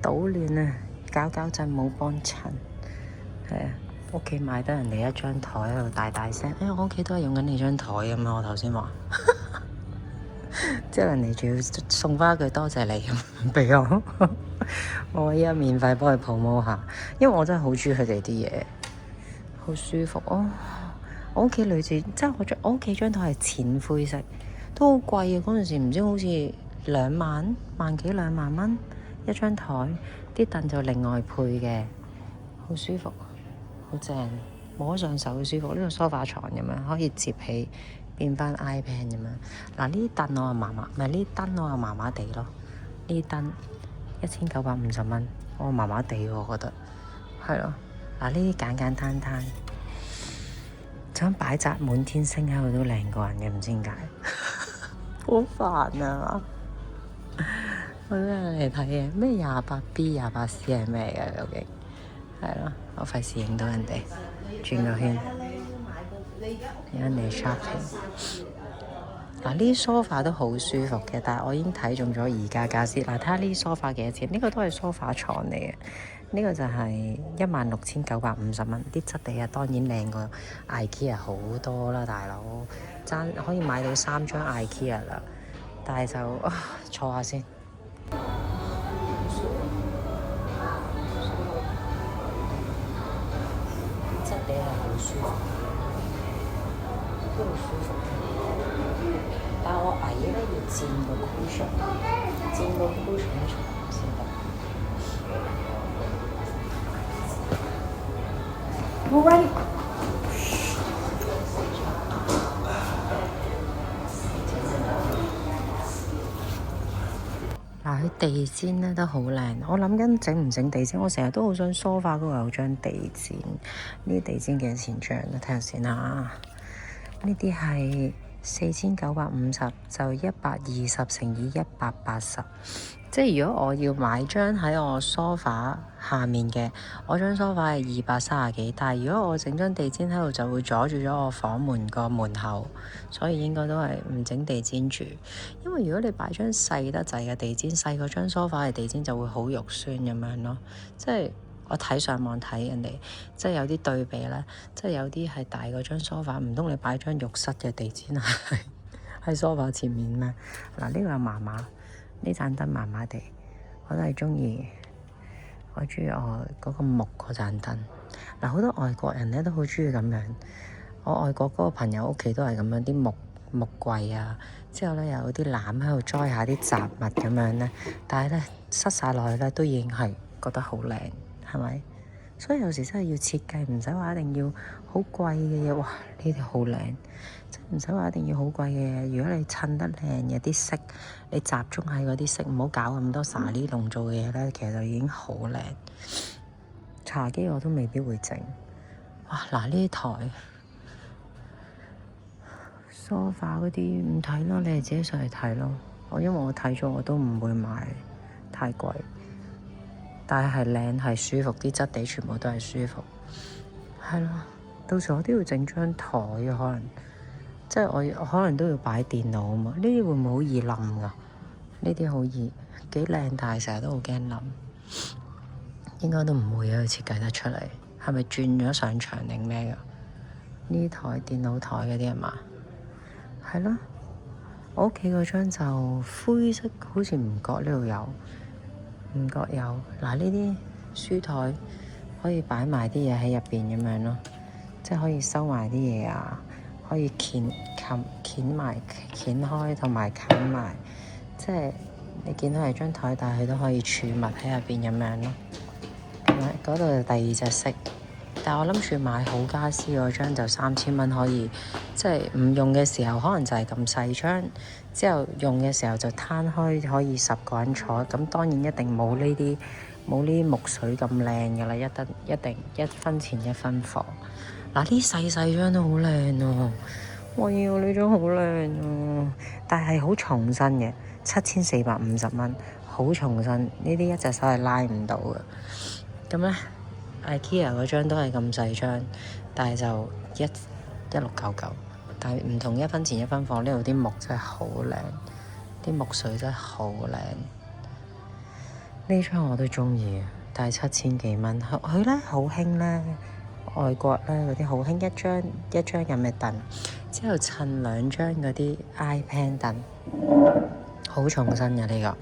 搗亂啊！搞震冇幫襯，係啊。屋企買得人哋一張台喺度大聲，我屋企都係用緊你張台咁啊！我頭先話，之後人哋仲要送翻一句多謝你咁俾我，我依家免費幫佢 promote下，因為我真係好中意佢哋啲嘢，好舒服哦！我屋企類似，即係我屋企張台係淺灰色，都好貴啊！嗰陣時唔知好似2萬幾2萬蚊一張台，啲凳就另外配嘅，好舒服。好正，摸上手好舒服。呢個梳化床咁樣可以摺起變翻 iPad 咁樣。嗱，呢啲凳我又麻麻，唔係呢啲燈我又麻麻地咯。呢啲燈1950蚊，我麻麻地喎，我覺得係咯。嗱，呢啲簡單，想擺紮滿天星喺度都靚過人嘅，唔知點解。好煩啊！我都嚟睇嘅，咩28B、28C 係咩嘅究竟？係咯，我費事影到人哋轉個圈，人哋 shopping。嗱，呢啲梳化都好舒服嘅，但係我已經睇中咗宜家家私。嗱，睇下呢啲梳化幾多錢？呢個都係梳化床嚟嘅，呢個就係16,950蚊。啲質地啊，當然靚過 IKEA 好多啦，大佬。可以買到3張 IKEA 啦。但係就坐下先。質地係好舒服，都好舒服。但我矮咧要佔個 cushion，佔個 cushion 床先得。冇位。嗱，佢地氈咧都好靚，我諗緊整唔整地氈，我成日都好想梳化嗰度有張地氈。呢啲地氈幾多錢張啊？睇下先嚇。呢啲係4950，就120乘以180。即係如果我要買張喺我梳化下面嘅，我張梳化係230幾，但係如果我整張地氈喺度，就會阻住咗我房門個門口，所以應該都係唔整地氈住。因為如果你擺張細得滯嘅地氈，細過張梳化嘅地氈就會好肉酸咁樣咯。即係我睇上網睇人哋，即係有啲對比咧，即係有啲係大過張梳化，唔通你擺張浴室嘅地氈喺梳化前面咩？嗱，呢個係麻麻。呢盞燈麻麻地，我都係中意。我中意我嗰個木嗰盞燈。嗱，好多外國人咧都好中意咁樣。我外國嗰個朋友屋企都係咁樣，啲木櫃啊，之後咧有啲籃喺度栽下啲雜物咁樣咧。但係咧塞晒落去咧，都已經係覺得好靚，係咪？所以有時真係要設計，唔使話一定要好貴嘅嘢。哇！呢啲好靚，即係唔使話一定要好貴嘅嘢。如果你襯得靚嘅啲色，你集中喺嗰啲色，唔好搞咁多沙呢弄做嘅嘢咧，其實就已經好靚。茶几我都未必會整。哇！嗱，呢台梳化嗰啲唔睇咯，你哋自己上嚟睇咯。因為我睇咗，我都唔會買，太貴。但係靚係舒服，啲質地全部都係舒服，係咯。到時我都要整張台嘅，可能即係我可能都要擺電腦啊嘛。呢啲會唔會好易冧㗎？呢啲好易，幾靚，但係成日都好驚冧。應該都唔會啊，佢設計得出嚟。係咪轉咗上牆定咩㗎？呢台電腦台嗰啲係嘛？係咯。我屋企嗰張就灰色，好似唔覺呢度有。唔覺有。嗱，呢啲書台可以擺埋啲嘢喺入邊咁樣咯，即係可以收埋啲嘢啊，可以掀開同埋冚埋，即係你見到係張台，但係佢都可以儲物喺入邊咁樣咯。咁啊，嗰度就第二隻色，但係我諗住買好家私嗰張就3000蚊可以，即係唔用嘅時候可能就係咁細張。之後用嘅時候就攤開，可以10個人坐。咁當然一定冇呢啲木水咁靚嘅啦，一定1分錢1分貨。嗱，呢細張都好靚喎，我要呢張好靚喎，但係好重身嘅，7450蚊，好重身。呢啲一隻手係拉唔到嘅。咁咧 IKEA 嗰張都係咁細張，但係就1699。但係唔同1分錢1分貨，呢度啲木真係好靚，啲木水真係好靚。呢張我都中意，但係7000幾蚊。佢咧好興咧，外國咧嗰啲好興一張咁嘅凳，之後襯2張嗰啲 iPad 凳，好重身嘅呢個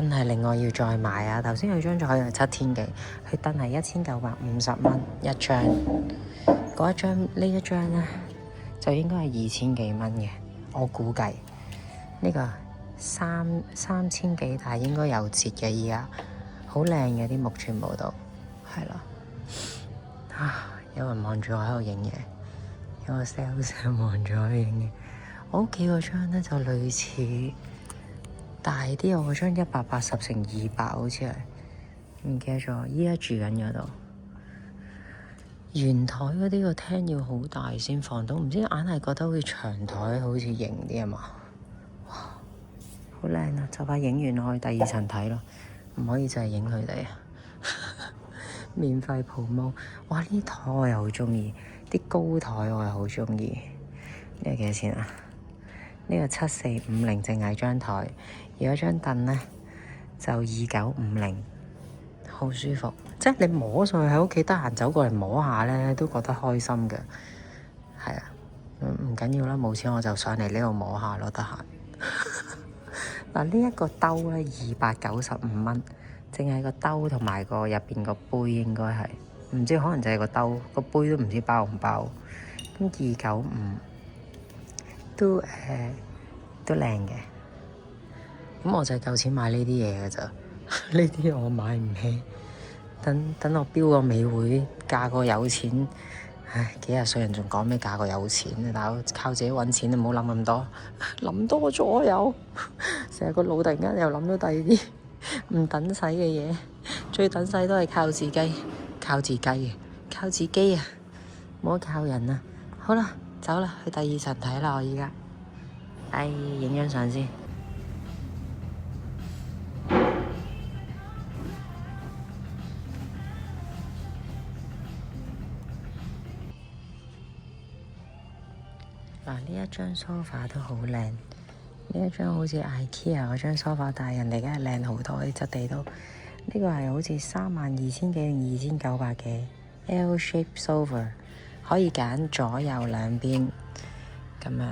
凳係另外要再買啊。頭先佢張台係7000幾，佢凳係1950蚊一張。嗰呢一張咧，就應該係2000幾蚊嘅，我估計呢個3000幾，但係應該有折嘅。而家好靚嘅啲木全部都係啦。有人望住我喺度影嘢，有個 sales 望住我喺度影嘢。我屋企嗰張咧就類似大啲，我嗰張180乘200好似係，唔記得咗。依家住緊嗰度。圓台嗰啲個廳要好大先放到，唔知硬係覺得好似長台好似型啲啊嘛。哇，好靚啊！就快影完，我去第2層睇咯，唔可以就係影佢哋啊。免費 promo，哇！呢台我又好中意，啲高台我又好中意。呢個幾多錢啊？呢個7450淨係張台，而嗰張凳咧就2950。好舒服，即係你摸上去喺屋企得閒走過嚟摸下咧，都覺得開心嘅。係啊，唔緊要啦，冇錢我就上嚟呢度摸下咯，得閒。嗱，呢一個兜咧295蚊，淨係個兜同埋個入邊個杯應該係，唔知可能就係個兜，個杯都唔知包唔包。咁295都都靚嘅。咁我就係夠錢買呢啲嘢嘅咋，呢啲我買唔起。等我標個美會，嫁個有錢。唉，幾廿歲人仲講咩嫁個有錢啊？大佬靠自己揾錢，你唔好諗咁多，諗多咗又成日個腦突然間又諗到第二啲唔等使嘅嘢，最等使都係靠自己，靠自己啊！唔好靠人啊！好啦，走啦，去第二層睇啦，我而家，影張相先。嗱，呢一張梳化都好靚，呢一張好似 IKEA 嗰張梳化，但係人哋梗係靚好多，啲質地都。呢個係好似32,000幾定2,900嘅 L-shape sofa， 可以揀左右兩邊咁樣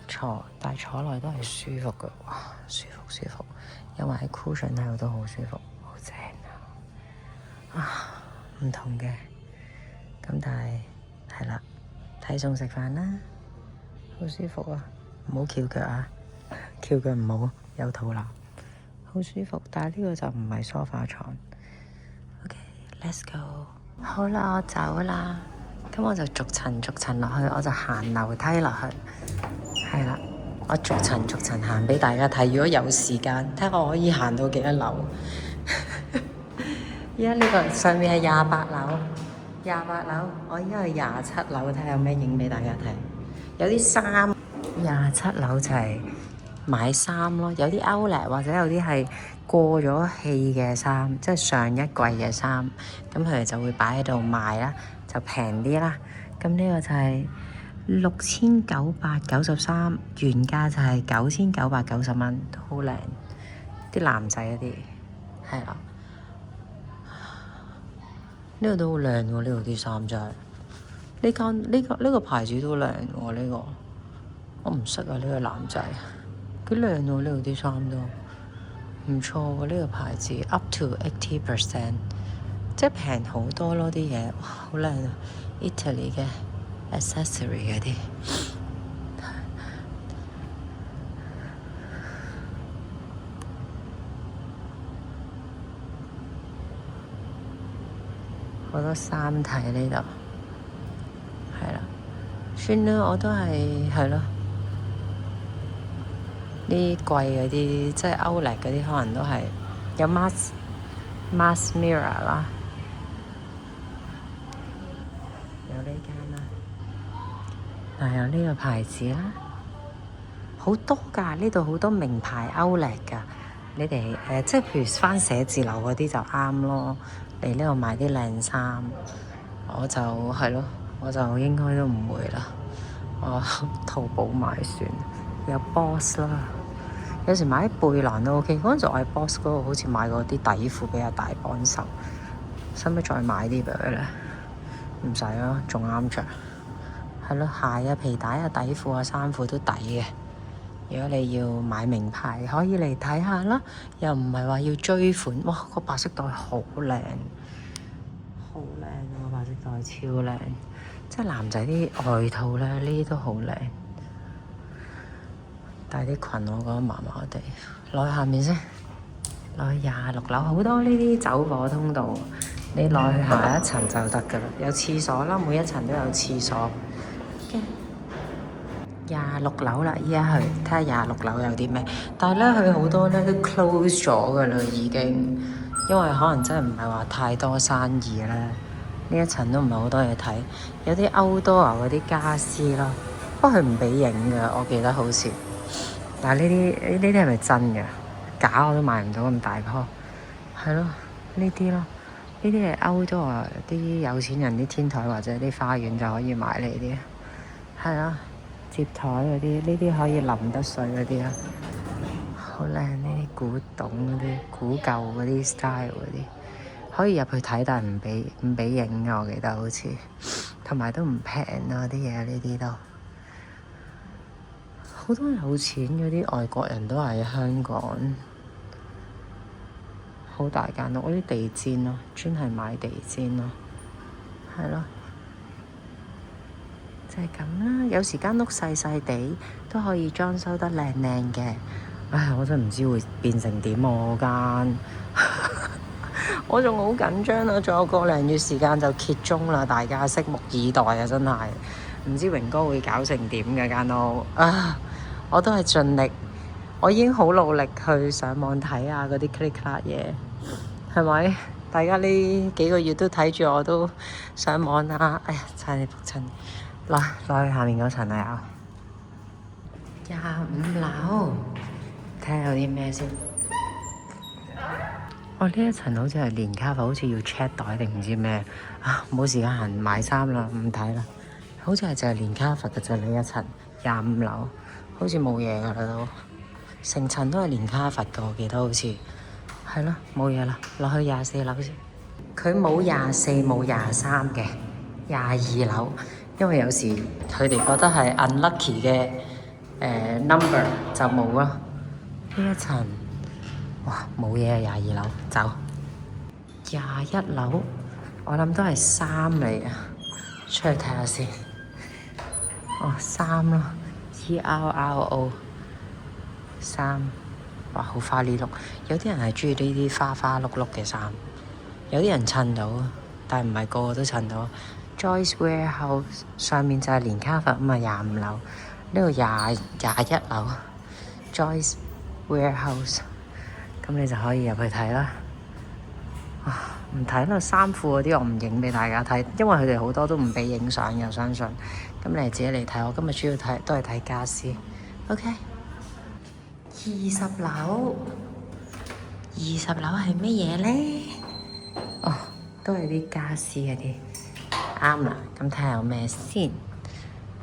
坐，但係坐落都係舒服嘅，哇，舒服，因為喺 cushion 喺度都好舒服，好正啊！唔同嘅，咁但係係啦，睇餸食飯啦。好舒服啊！唔好翹腳啊，翹腳唔好，有肚腩。好舒服，但係呢個就唔係梳化床。OK，let's go。好啦，我走啦。咁我就逐層落去，我就行樓梯落去。係啦，我逐層行俾大家睇。如果有時間，睇下我可以行到幾多樓。而家呢個上面係28樓，我依家係27樓，睇下有咩影俾大家睇。有啲衫27樓就係買衫咯，有啲 outlet 或者有啲係過咗氣嘅衫，即係上一季嘅衫，咁佢哋就會擺喺度賣啦，就平啲啦。咁呢個就係6,993，原價就係9,990蚊，都好靚。啲男仔嗰啲係啦，呢個都好靚喎，呢度啲衫真係。呢個牌子都靚喎，呢個我唔識啊，呢個男仔幾靚喎，呢度啲衫都唔錯喎，呢個牌子 up to 80%， 即係平好多咯啲嘢，哇好靚啊 ！Italy 嘅 accessory 嗰啲，好多衫睇呢度。係啦，算啦，我都係咯，呢貴嗰啲，即係 Outlet 嗰啲，可能都係有 Mass Mirror 啦，有呢間啦，但係有呢個牌子啦，好多㗎，呢度好多名牌 Outlet 㗎，你哋即係譬如返寫字樓嗰啲就啱咯，嚟呢度買啲靚衫，我就係咯。我就應該都唔會啦，我淘寶買算。有 Boss 啦，有時買啲背囊都 OK。嗰陣時我喺 Boss 嗰度好似買過啲底褲俾阿大幫手，使唔使再買啲俾佢咧？唔使咯，仲啱着。係咯，鞋啊、皮帶啊、底褲啊、衫褲都抵嘅。如果你要買名牌，可以嚟睇下啦。又唔係話要追款，哇！個白色袋好靚，好靚啊！個白色袋超靚。即係男仔啲外套咧，呢啲都好靚。但係啲裙我覺得麻麻地。落去下面先，落去26樓，好多呢啲走火通道。你落去下一層就得㗎啦，有廁所啦，每一層都有廁所。26樓啦，依家去睇下26樓有啲咩。但係咧，佢好多咧都 close 咗㗎啦，已經。因為可能真係唔係話太多生意咧。呢一層都唔係好多嘢睇，有啲outdoor嗰啲家私咯，不過佢唔俾影㗎，我記得好似。但係呢啲係咪真㗎？假我都買唔到咁大棵。係咯，呢啲咯，呢啲係outdoor啲有錢人啲天台或者啲花園就可以買呢啲。係啦，接台嗰啲，呢啲可以淋得水嗰啲啦。好靚，呢啲古董嗰啲、古舊嗰啲 style 嗰啲。可以入去睇，但係唔俾影嘅，我記得好似，同埋都唔平啊啲嘢，呢啲都好好多有錢嗰啲外國人都喺香港，好大間屋，嗰啲地氈咯，專係買地氈咯，係咯，就係咁啦。有時間屋細細地都可以裝修得靚靚嘅。唉，我真係唔知會變成點我間。我仲好緊張啊！仲有個零月時間就揭盅啦，大家拭目以待啊！真係唔知榮哥會搞成點嘅間屋啊！我都係盡力，我已經好努力去上網睇下嗰啲 click clack 嘢，係咪？大家呢幾個月都睇住我都上網啊！哎呀，差啲仆親，落去下面嗰層啊！25樓，睇下有啲咩先。呢一層好似係連卡佛，好似要 check 袋定唔知咩啊！冇時間行買衫啦，唔睇啦。好似係就係連卡佛嘅就呢一層25樓，好似冇嘢噶啦都，成層都係連卡佛嘅，我記得好似係咯，冇嘢啦，落去24樓先。佢冇24冇23嘅22樓，因為有時佢哋覺得係 unlucky 嘅number 就冇咯。呢一層。哇，冇嘢啊！22樓走，21樓我諗都係衫嚟啊，出去睇下先。衫咯，ERRO 衫，哇，好花呢碌。有啲人係中意呢啲花花碌碌嘅衫，有啲人襯到，但係唔係個個都襯到。Joyce Warehouse 上面就係連卡佛咁啊，25樓，呢度21樓 Joyce Warehouse。咁你就可以入去睇啦。唔睇啦，衫褲嗰啲我唔影俾大家睇，因為佢哋好多都唔俾影相嘅，我相信。咁你自己嚟睇，我今日主要睇都係睇家私。OK， 20樓，20樓係乜嘢咧？都係啲家私嗰啲。啱啦，咁睇下有咩先。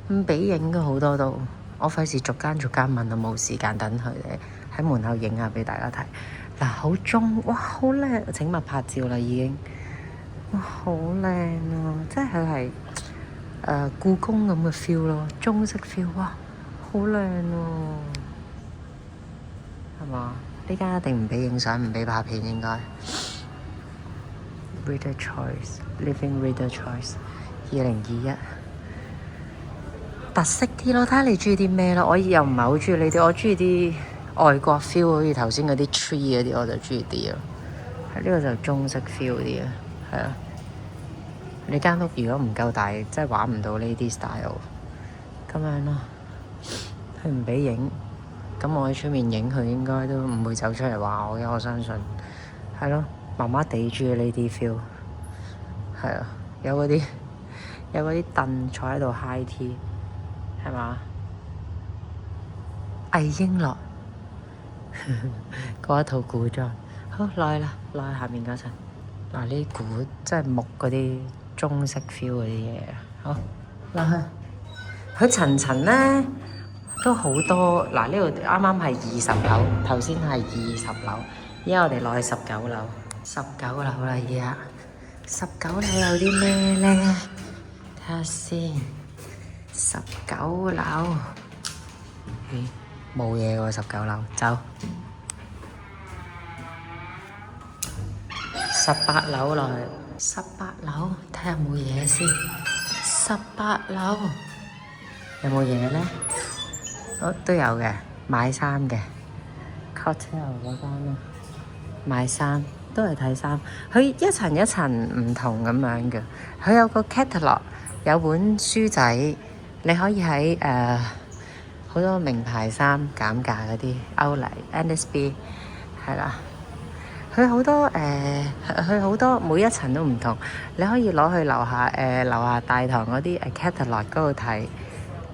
唔俾影嘅好多都，我費事逐間問啊，冇時間等佢哋。喺門口影下俾大家睇。嗱，好中，哇，好靚！請勿拍照啦，已經。哇，好靚啊！即係佢係故宮咁嘅 feel 咯，中式 feel，哇，好靚啊！係嘛？呢間一定唔俾影相，唔俾拍片應該。Reader Choice，Living Reader Choice， 2021。特色啲咯，睇下你中意啲咩咯。我又唔係好中意呢啲，我中意啲外國 feel， 好似頭先嗰啲 tree 嗰啲，我就中意啲咯。喺呢個就中式 feel 啲啊，係啊。你間屋如果唔夠大，即係玩唔到呢啲 style， 咁樣咯。佢唔俾影，咁我喺出面影，佢應該都唔會走出嚟話我嘅，我相信。係咯，麻麻地中意呢啲 feel， 係啊，有嗰啲凳坐喺度 high tea， 係嘛？魏瓔珞嗰一套古裝，好落去啦，落去下面嗰層。嗱，呢啲古即係木嗰啲中式 feel 嗰啲嘢，好落去。佢層咧都好多。嗱，呢度啱啱係20樓，頭先係20樓，而家我哋落去19樓。19樓啦，而家19樓有啲咩咧？睇下先。19樓，冇嘢喎，19樓走。18樓落去，18樓睇下有冇嘢先。18樓有冇嘢咧？都有嘅，買衫嘅 cocktail 嗰間咯，買衫都係睇衫。佢一層一層唔同咁樣嘅，佢有個 catalog， 有本書仔，你可以喺好多名牌衫減價嗰啲，歐麗 NSB 係啦。佢好多佢好多每一層都唔同，你可以攞去樓下大堂嗰啲catalog 嗰度睇，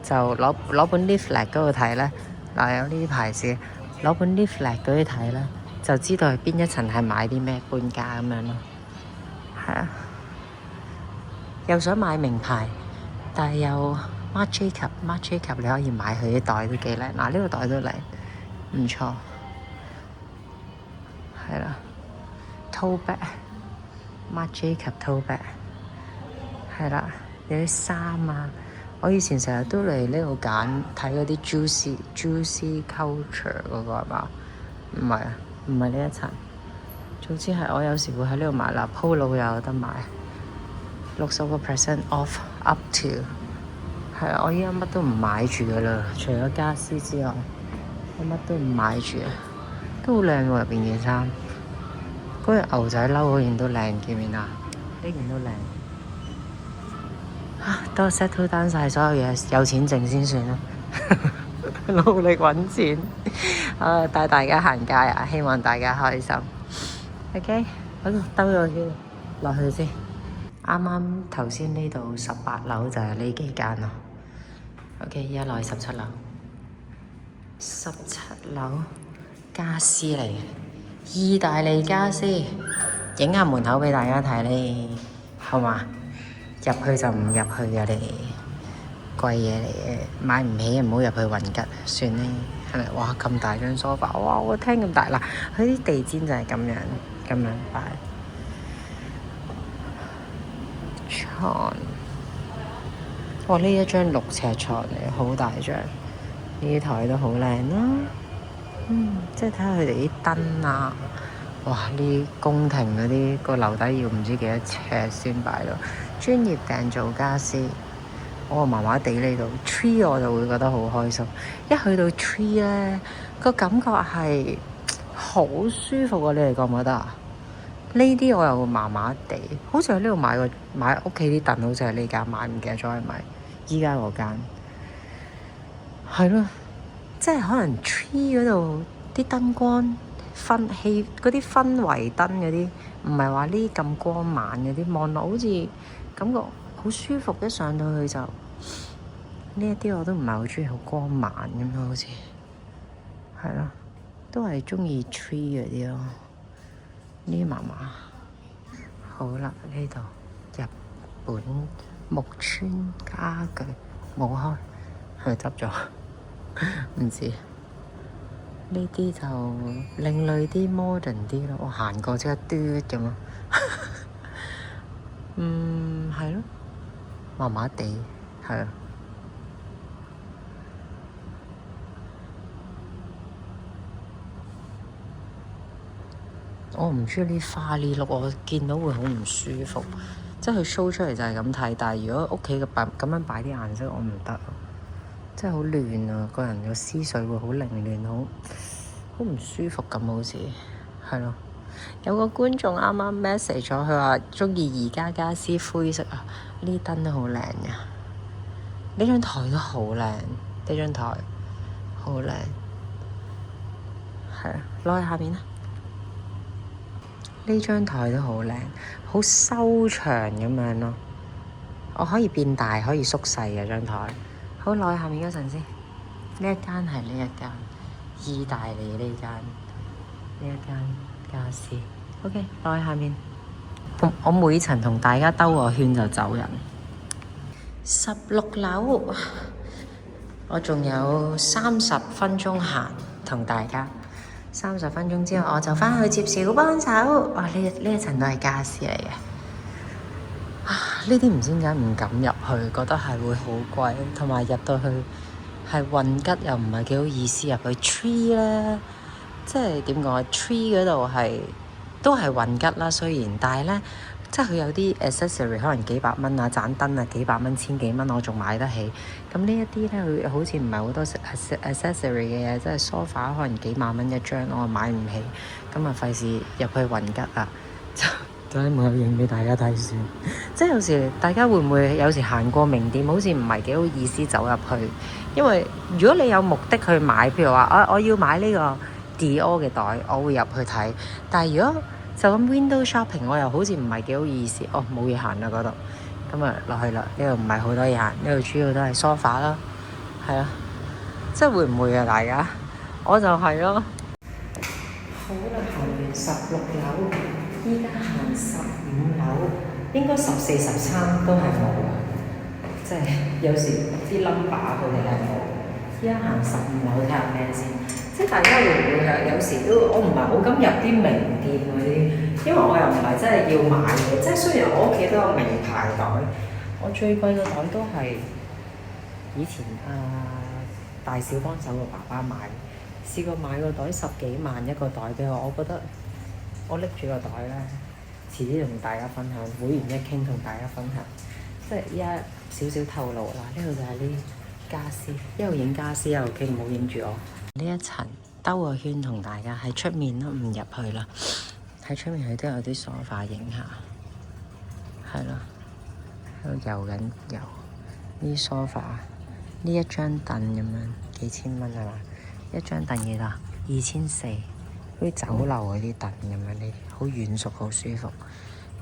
就攞本 leaflet 嗰度睇咧。嗱，有呢啲牌子，攞本 leaflet 嗰啲睇咧，就知道係邊一層係買啲咩半價咁樣咯。係啊，又想買名牌，但係又 Marc Jacob 你可以買佢啲袋都幾靚。嗱，呢個袋都靚，唔錯，係啦。tote bag，Marc Jacob tote bag，係啦，有啲衫啊，我以前成日都嚟呢度揀睇嗰啲 juicy culture 嗰個係嘛？唔係啊，唔係呢一層。總之係我有時會喺呢度買啦，Polo 又有得買，60% off up to。係啊，我依家乜都唔買住噶啦，除咗家私之外，我乜都唔買住啊。都好靚喎，入邊件衫。嗰件牛仔褸嗰件都靚，見唔見啊？呢件都靚。等我 settle down 晒所有嘢，有錢剩先算啦。努力揾錢，帶大家行街啊！希望大家開心。OK， 好，兜咗圈落去先。啱啱頭先呢度18樓就係呢幾間咯。OK， 而家落去17樓。17樓家私嚟嘅，意大利家私，影下門口俾大家睇咧，好嘛？入去就唔入去嘅咧，貴嘢嚟嘅，買唔起唔好入去運吉，算咧，係咪？哇，咁大張梳化，哇！我廳咁大嗱，佢啲地氈就係咁樣擺。床，哇！呢一張6尺床嚟，好大張，呢台都好靚啦。即係睇下佢哋啲燈啊，哇！呢宮廷嗰啲個樓底要唔知幾多尺先擺到。專業訂造家私，我麻麻地呢度 tree 我就會覺得好開心。一去到 tree 咧，個感覺係好舒服啊！你哋覺唔覺得啊？呢啲我又麻麻地，好似喺呢度買屋企啲凳，好似係呢間買，唔記得咗係咪？依家嗰間係咯，即係可能 tree 嗰度啲燈光嗰啲氛圍燈嗰啲，唔係話呢咁光猛嗰啲，望落好似感覺好舒服。一上到去就呢一啲我都唔係好中意好光猛咁咯，好似係咯，都係中意 tree 嗰啲咯。呢麻麻好啦，呢度日本木村家具冇開，係咪執咗？唔知呢啲就另類啲 modern 啲咯。我行過即刻嘟咁咯。係咯，麻麻地係啊。我唔中意啲花呢碌，我見到會好唔舒服。即係佢 show 出嚟就係咁睇，但係如果屋企嘅咁樣擺啲顏色，我唔得，即係好亂啊！個人嘅思緒會好凌亂，好唔舒服咁，好似係咯。有個觀眾啱啱 message 咗，佢話中意宜家家私灰色啊，呢燈都好靚嘅，呢張台都好靚，呢張台好靚，係啊，攞去下面啦。呢張台都好靚，好修長咁樣咯。我可以變大，可以縮細嘅張台。好，攞去下面嗰陣先。呢一間係呢一間意大利呢間家私。OK，攞去下面。我每層同大家兜個圈就走人。16樓，我仲有30分鐘行，同大家。30分鐘之後，我就返去接小幫手。哇！呢一層都係家私嚟嘅。呢啲唔知點解唔敢入去，覺得係會好貴，同埋入到去係運吉又唔係幾好意思入去。tree 咧，即係點講？tree 嗰度係都係運吉啦，雖然，但係咧，即係佢有啲 accessory 可能幾百蚊啊，盞燈啊幾百蚊、千幾蚊，我仲買得起。咁呢一啲咧，佢好似唔係好多 accessory 嘅嘢，即係 sofa 可能幾萬蚊一張，我買唔起，咁啊費事入去運吉啊，就喺門口影俾大家睇先。即係有時大家會唔會有時行過名店，好似唔係幾好意思走入去，因為如果你有目的去買，譬如話我要買呢個 Dior 嘅袋，我會入去睇。但係如果就咁 window shopping，我又好似唔係幾好意思。冇嘢行啦嗰度，咁啊落去啦。呢度唔係好多嘢行，呢度主要都係 sofa 啦，係啊，即係會唔會啊？大家，我就係咯。好啦，行完16樓，依家行15樓，應該14、13都係冇啊。即係有時啲 number 佢哋係冇。依家行15樓睇下咩先。即係大家會唔會係有時都我唔係好敢入啲名店嗰啲，因為我又唔係真係要買嘅。即係雖然我屋企都有名牌袋，我最貴嘅袋都係以前大小幫手個爸爸買，試過買個袋10幾萬一個袋俾我，我覺得我拎住個袋咧，遲啲同大家分享，會員一傾同大家分享，即係依家少少透露啦。呢度就係啲家私，一路影家私一路傾，唔好影住我。呢一層兜個圈同大家喺出面都唔入去啦，喺出面佢都有啲梳化影下，係咯，喺度遊緊遊。呢梳化，呢一張凳咁樣幾千蚊係嘛？一張凳幾多？2400，好似酒樓嗰啲凳咁樣，呢好軟熟，好舒服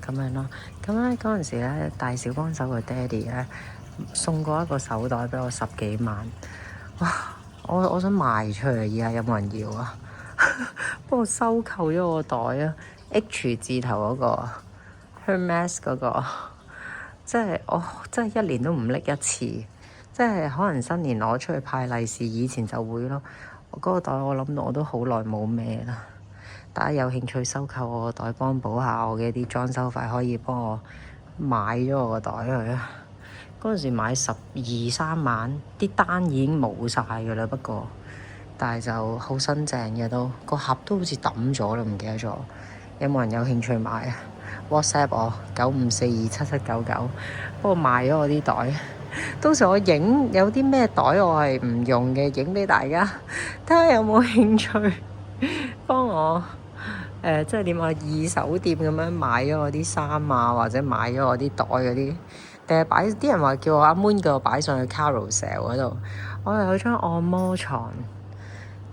咁樣咯。咁咧嗰陣時咧，大小幫手個爹哋咧送過一個手袋俾我10幾萬，哇！我想賣出去，而家有冇人要啊？幫我收購咗個袋啊 ，H 字頭嗰個 Hermes 嗰個，即係我真係一年都唔拎一次，即係可能新年攞出去派利是，以前就會咯。嗰個袋我諗到我都好耐冇孭啦。大家有興趣收購我個袋，幫補下我嘅啲裝修費，可以幫我買咗我個袋去啊！嗰陣時買12、3萬，啲單已經冇晒㗎啦。不過，但係就好新淨嘅都，個盒都好似抌咗啦，唔記得咗。有冇人有興趣買啊？WhatsApp 我95427799，幫我賣咗我啲袋。到時我影有啲咩袋我係唔用嘅，影俾大家睇下有冇興趣幫我即係點啊？二手店咁樣買咗我啲衫啊，或者買咗我啲袋嗰啲。定係擺啲人話叫我阿 Moon 叫我擺上去 Carousel 嗰度，我又有張按摩床。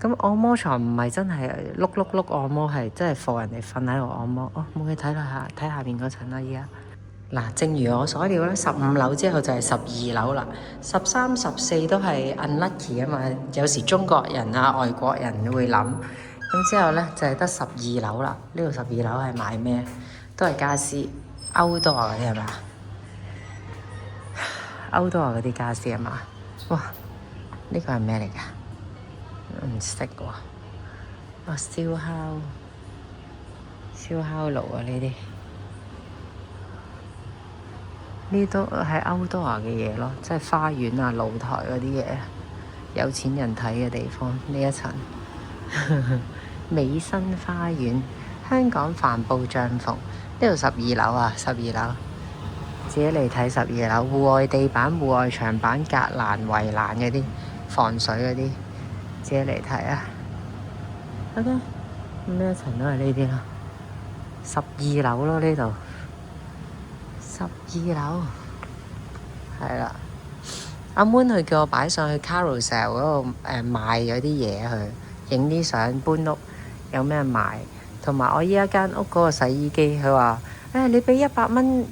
咁按摩床唔係真係碌按摩，係真係放人哋瞓喺度按摩。哦，冇嘢睇啦嚇，睇下面嗰層啦依家。嗱，正如我所料咧，15樓之後就係12樓啦。13、14都係 unlucky 啊嘛，有時中國人啊、外國人會諗。咁之後咧就係得12樓啦。呢度12樓係買咩？都係家私，outdoor嗰啲係嘛？歐多嗰啲家私啊嘛，哇！呢個係咩嚟㗎？唔識喎。哇！燒烤爐啊，呢都係歐多嘅嘢咯，即係花園啊、露台嗰啲嘢，有錢人睇嘅地方。呢一層美新花園，香港帆布帳篷，呢度12樓啊，12樓。自己嚟睇12樓，戶外地板、戶外牆板、隔欄、圍欄嗰啲防水嗰啲，自己嚟睇啊。OK，咁呢一層都係呢啲咯。12樓咯呢度，12樓係啦。阿 Moon 佢叫我擺上去 Carousel 嗰度賣咗啲嘢去，影啲相搬屋有咩賣。同埋我依家間屋嗰個洗衣機，佢話你俾100蚊。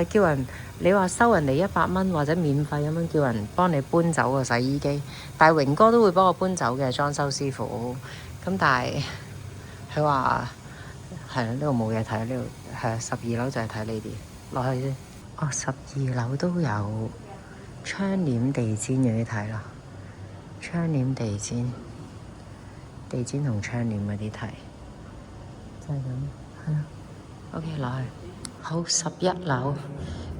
叫人你話收人哋100蚊或者免費咁樣叫人幫你搬走個洗衣機，但係榮哥都會幫我搬走嘅裝修師傅。咁但係佢話係啦，呢度冇嘢睇，呢度係12樓就係睇呢啲落去先。哦，12樓都有窗簾地氈嗰啲睇啦，窗簾地氈同窗簾嗰啲睇就係咁係啦。OK， 落去。好，11樓，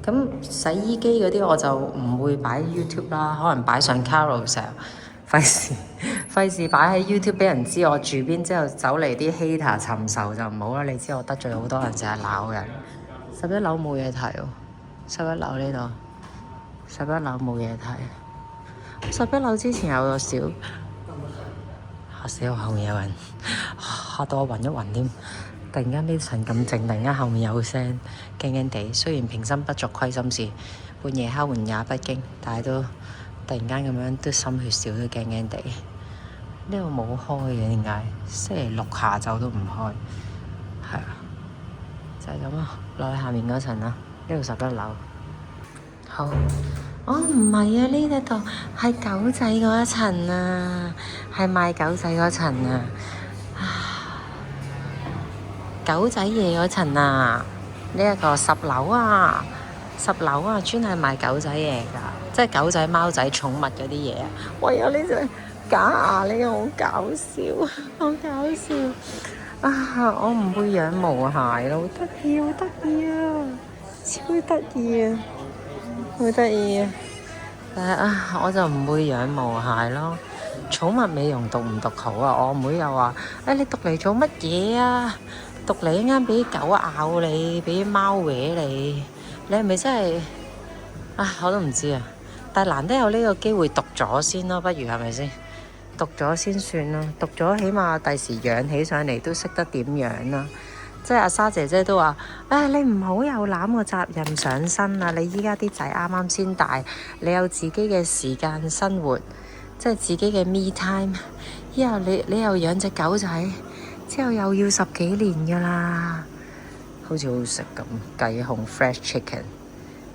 咁洗衣機嗰啲我就唔會擺 YouTube 啦，可能擺上 Carousel，費事擺喺 YouTube 俾人知我住邊，之後走嚟啲 hater 尋仇就唔好啦。你知我得罪好多人，成日鬧人。11樓冇嘢睇喎，11樓呢度，11樓冇嘢睇。11樓之前有個小嚇死我，後面有人嚇到我暈一暈添。突然間呢層咁靜，突然間後面有聲，驚驚地。雖然平生不作虧心事，半夜敲門也不驚，但係都突然間咁樣都心血少，都驚驚地。呢度冇開嘅，點解？星期六下晝都唔開，係啊，就係咁啊。落去下面嗰層啦，呢度11樓。好，唔係啊，呢度係狗仔嗰一層啊，係賣狗仔嗰層啊。狗仔嘢嗰層啊，呢一個10樓啊，10樓啊，專係賣狗仔嘢㗎，即係狗仔、貓仔、寵物嗰啲嘢啊。喂，有呢隻假牙，呢個好搞笑，好搞笑啊！我唔會養毛鞋咯，好得意，好得意啊，超得意啊，好得意啊！但係我就唔會養毛蟹咯。寵物美容讀唔讀好啊？我妹又話：你讀嚟做乜嘢啊？讀嚟一啱俾狗咬你，俾貓搲你，你係咪真係我都唔知啊。但係難得有呢個機會讀咗先咯，不如係咪先？讀咗先算咯，讀咗起碼第時養起上嚟都識得點養啦。即係阿莎姐姐都話：你唔好又攬個責任上身啊！你依家啲仔啱啱先大，你有自己嘅時間生活，即係自己嘅 me time。以後你又養隻狗仔，之後又要10幾年噶啦。好似好食咁，雞胸 fresh chicken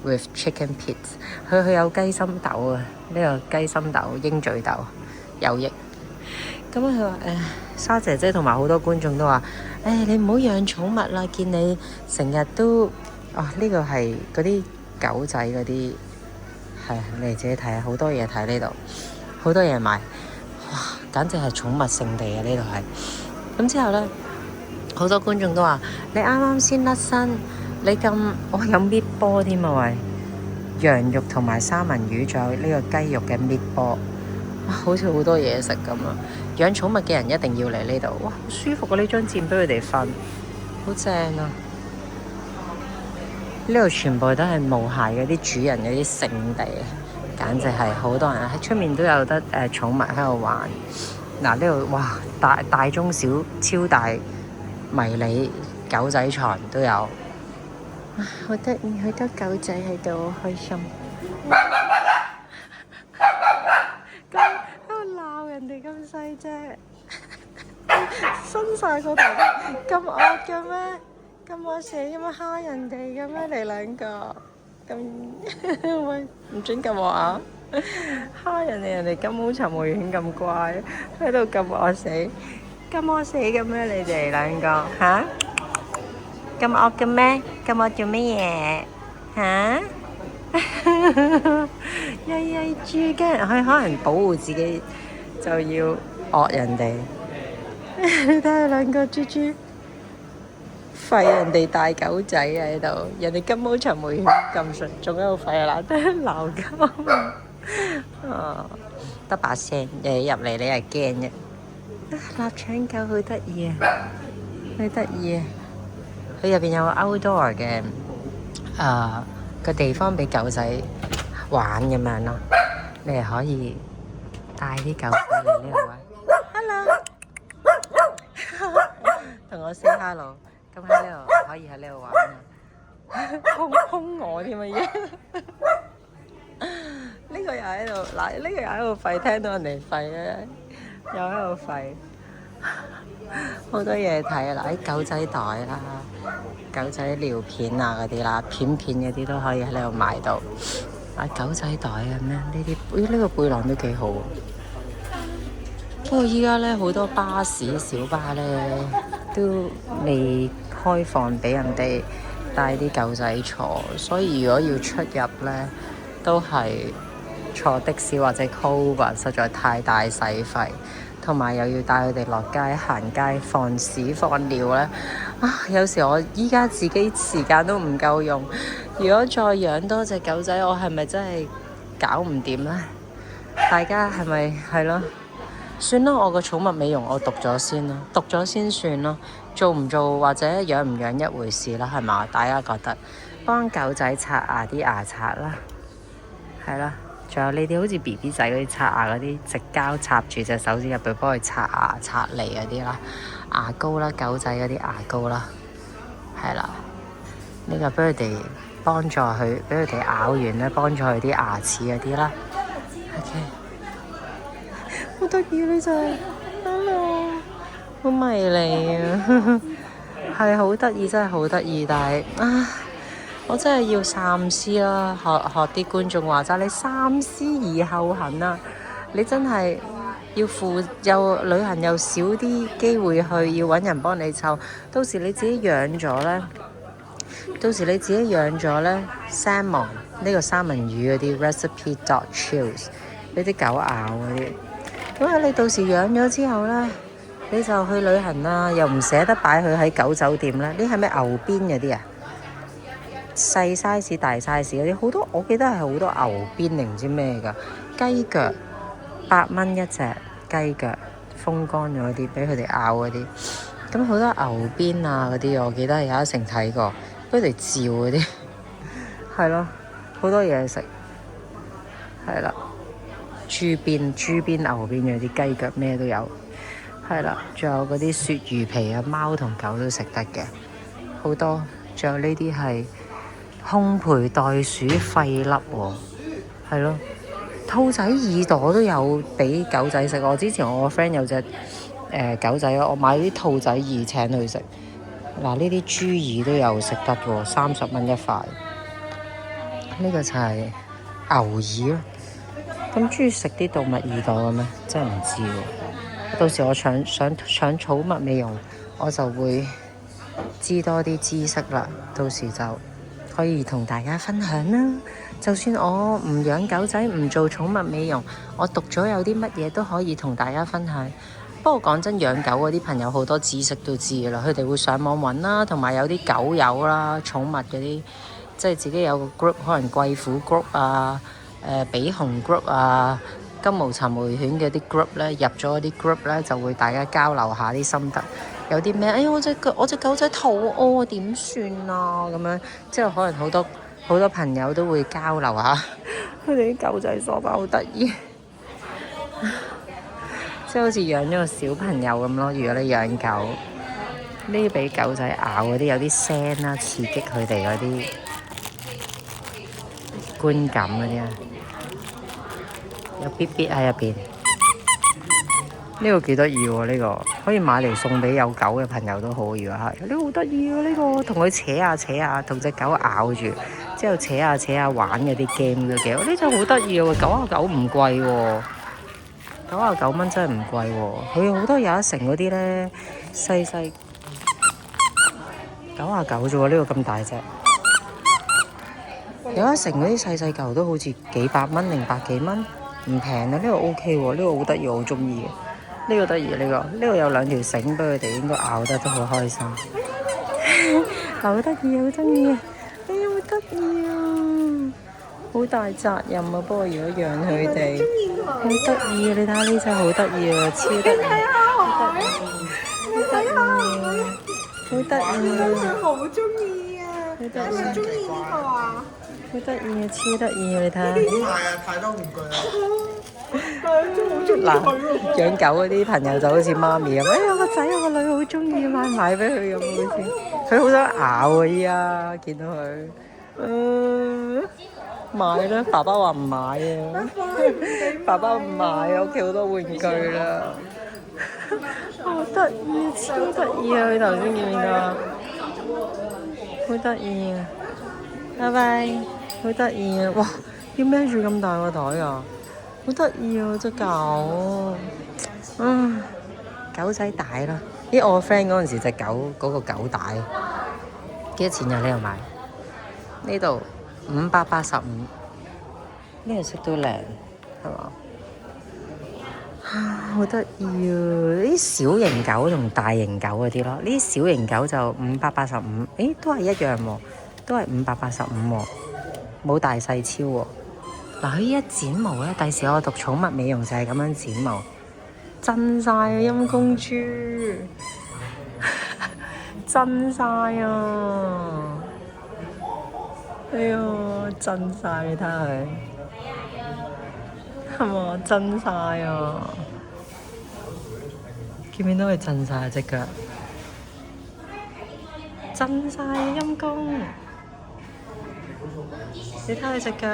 with chicken pits。佢有雞心豆啊，呢個雞心豆、鷹嘴豆有益。咁佢話莎姐姐同埋好多觀眾都話：你唔好養寵物啦，見你成日都呢個係嗰啲狗仔嗰啲，係你自己睇下，好多嘢睇呢度，好多嘢買，哇！簡直係寵物聖地啊！呢度係。咁之後呢，好多觀眾都話：你啱啱先甩身，你咁有搣波添啊喂！羊肉同埋三文魚，仲有呢個雞肉嘅搣波。好似好多嘢食咁啊！養寵物嘅人一定要嚟呢度，哇！好舒服啊！呢張墊俾佢哋瞓，好正啊！呢度全部都係毛蟹嗰啲主人嗰啲聖地，簡直係好多人喺出面都有得寵物喺度玩。嗱，呢度哇，大中小超大迷你狗仔床都有，好得意，好多狗仔喺度，好開心。人哋咁細隻，伸晒個頭，咁惡嘅咩？咁惡死咁樣蝦人哋嘅咩？你兩個咁喂，唔准咁惡啊！蝦人哋金毛尋回犬咁乖，喺度咁惡死嘅咩？你哋兩個吓？咁惡嘅咩？咁惡做乜嘢？吓？曳豬嘅，佢可能保護自己。就要惡人哋，你睇下兩個豬豬吠人哋大狗仔喺度，人哋金毛尋回犬咁順，仲喺度吠啊！鬧交得把聲，你入嚟你係驚嘅。臘腸狗好得意啊，好得意啊！佢入邊有 outdoor 嘅個地方俾狗仔玩咁樣咯，你係可以帶啲狗仔嚟呢度玩。Hello， 同我 say hello。咁喺呢度可以喺呢度玩啊！兇我添啊已經。呢個又喺度，嗱呢個又喺度吠，聽到人哋吠咧，又喺度吠。好多嘢睇啊！嗱，啲狗仔袋啦、狗仔尿片啊嗰啲啦、片嗰啲都可以喺呢度買到。狗仔袋啊咩？呢啲呢個背囊都幾好。不過依家咧好多巴士、小巴咧都未開放俾人哋帶啲狗仔坐，所以如果要出入咧都係坐的士或者 Uber， 實在太大使費，同埋又要帶佢哋落街行街放屎放尿咧。有時我依家自己時間都唔夠用，如果再養多隻狗仔，我係咪真係搞唔掂咧？大家係咪係咯？算啦，我個寵物美容我讀咗先啦，讀咗先算咯。做唔做或者養唔養一回事啦，係嘛？大家覺得幫狗仔刷牙啲牙刷啦，係啦，仲有你哋好似 BB 仔嗰啲刷牙嗰啲直膠插住隻手指入去幫佢刷牙刷脷嗰啲啦，牙膏啦，狗仔嗰啲牙膏啦，係啦，呢個俾佢哋幫助佢，俾佢哋咬完咧幫助佢啲牙齒嗰啲啦。OK。好得意呢隻 ，hello， 好迷你啊，係好得意，真係好得意，但係我真係要三思啦，學啲觀眾話齋，你三思而後行啊！你真係要又旅行又少啲機會去，要揾人幫你湊，到時你自己養咗咧，salmon 呢個三文魚嗰啲 recipe dog chews 俾啲狗咬嗰啲。咁啊！你到時養咗之後咧，你就去旅行啦，又唔捨得擺佢喺狗酒店啦。呢係咩牛鞭嗰啲啊？細 size 大 size 嗰啲好多，我記得係好多牛鞭定唔知咩㗎，雞腳8蚊一隻雞腳，風乾咗嗰啲俾佢哋咬嗰啲，咁好多牛鞭啊嗰啲，我記得係有一成睇過，俾佢哋照嗰啲，係咯，好多嘢食，係啦，豬鞭、牛鞭嗰啲雞腳咩都有，係啦，仲有嗰啲鱈魚皮啊，貓同狗都食得嘅，好多，仲有呢啲係烘焙袋鼠肺粒喎，係咯，兔仔耳朵都有俾狗仔食。我之前我個 friend 有隻狗仔，我買啲兔仔耳請佢食。嗱，呢啲豬耳都有食得喎，30蚊一塊。呢個就係牛耳咯。咁中意食啲動物耳朵嘅咩？真係唔知喎。到時我想寵物美容，我就會知多啲知識啦。到時就可以同大家分享啦。就算我唔養狗仔，唔做寵物美容，我讀咗有啲乜嘢都可以同大家分享。不過講真，養狗嗰啲朋友好多知識都知㗎啦，佢哋會上網揾啦，同埋有啲狗友啦、寵物嗰啲，即係自己有個 group，可能貴婦 group 啊、比熊 group 啊、金毛尋回犬嘅啲 group 咧，入咗啲 group 咧，就會大家交流下啲心得。有啲咩？哎呀，我隻狗仔肚屙點算啊？咁樣之後可能好多朋友都會交流下，佢哋啲狗仔梳化好得意。即係好似養咗個小朋友咁咯。如果你養狗，呢啲俾狗仔咬嗰啲有啲聲啦，刺激佢哋嗰啲觀感嗰啲啊，有咇咇喺入邊。呢個幾得意喎，呢個可以買嚟送俾有狗嘅朋友都好。如果係呢個好得意啊，呢個同佢扯下，同隻狗咬住，之後扯下玩嗰啲 game 都幾好。呢隻好得意喎，99唔貴喎。99蚊真係唔貴喎，佢好多有一成嗰啲咧細99啫喎，呢個咁大隻，有一成嗰啲細嚿都好似幾百蚊定百幾蚊，唔平啊！呢個 OK 喎，呢個好得意，我好中意嘅。呢個得意，呢個有兩條繩俾佢哋，應該咬得都好開心。好得意，好中意啊！哎呀，好得意啊！好大責任啊！不過如果養佢哋，好得意啊！你睇下呢隻好得意啊，超得意！你睇下海，好得意啊！好中意啊！你咪中意呢個啊？好得意啊！超得意啊！你睇下。好大啊！太多玩具啦！嗱，養狗嗰啲朋友就好似媽咪咁，哎呀，個仔個女好中意，買俾佢咁好似。佢好想咬啊！依家見到佢，買啦！爸爸話唔買啊！爸爸唔買啊！屋企好多玩具啦。好得意，超得意啊！你頭先見唔見到？好得意啊！拜拜，好得意啊！哇，要孭住咁大個袋啊！好得意啊！隻狗，狗仔帶啦。咦，我 friend 嗰陣時隻狗嗰個狗帶幾多錢啊？呢度買呢度585，呢個色都靚，係嘛？好得意啊！呢啲小型狗同大型狗嗰啲咯，呢啲小型狗就585，誒都係一樣喎，都係585喎，冇大細超喎。嗱，佢依家剪毛咧，第時我讀寵物美容就係咁樣剪毛，震晒啊陰公豬，震晒啊！哎呀，震晒你睇下佢，係嘛？震晒啊！見唔見到佢震晒隻腳？震晒啊陰公！你睇佢隻腳。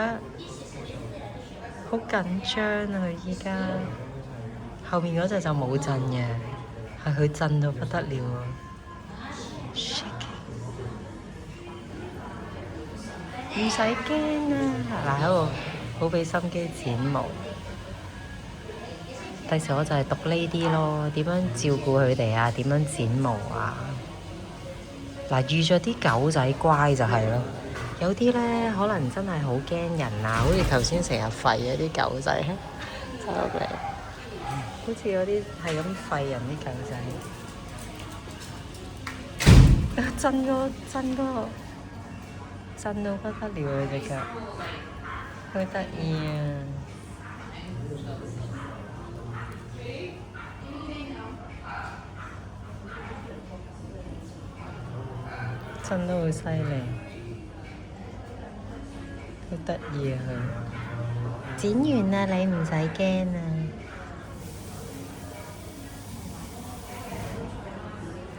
好緊張啊！佢依家後面嗰隻就冇震嘅，係佢震到不得了啊 ！Shake， 唔使驚啊！嗱，喺度好俾心機剪毛。第時我就係讀呢啲咯，點樣照顧佢哋啊？點樣剪毛啊？嗱，遇着啲狗仔乖就係咯。有啲咧可能真係好驚人啊，好似頭先成日吠嗰啲狗仔走入嚟，好似有啲係咁吠人啲狗仔，震震到不得了啊！隻腳，好得意啊！震得好犀利，好得意啊佢！剪完啦，你唔使驚啊！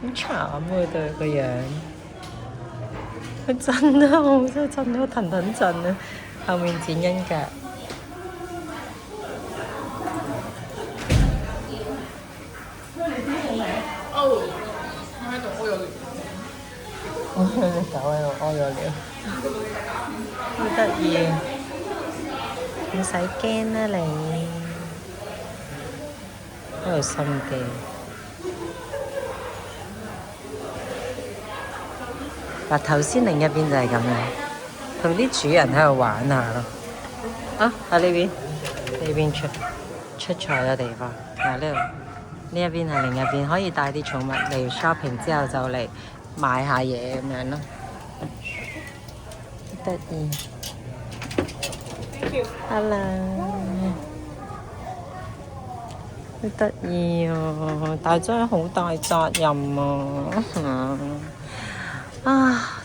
好慘啊！對個樣，佢震啊！我真係震到騰騰震啊！後面剪緊腳。我隻狗喺度屙咗尿，好得意，唔使驚啦你，好有心機。嗱，頭先另一邊就係咁樣，同啲主人喺度玩下咯。啊，喺呢邊出菜嘅地方，嗱呢一邊係另一邊，可以帶啲寵物嚟 shopping 之後就嚟買下嘢咁樣咯，好得意。Hello， 好得意啊！但係真係好大責任啊！啊，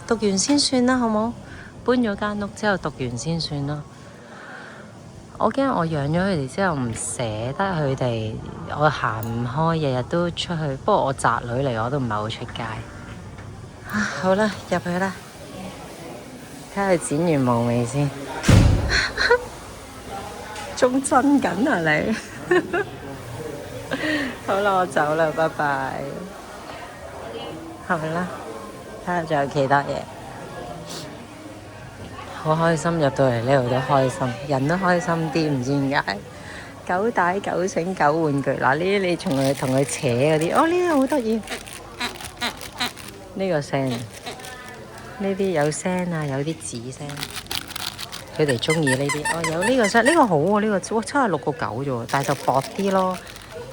讀完先算啦，好冇？搬咗間屋之後讀完先算啦。我驚我養咗佢哋之後唔捨得佢哋，我行唔開，日日都出去。不過我宅女嚟，我都唔係好出街。啊，好啦，入去啦，睇下佢剪完毛未先。仲震緊啊你！好啦，我走啦，拜拜。好啦，睇下仲有其他嘢。好開心入到嚟呢度都開心，人都開心啲，唔知點解。狗帶、狗繩、狗玩具，嗱呢啲你同佢扯嗰啲，哦呢啲好得意。呢個聲，呢啲有聲啊，有啲紙聲。佢哋中意呢啲，哦有呢個聲，呢個好喎，呢個哇76個9啫喎，但係就薄啲咯。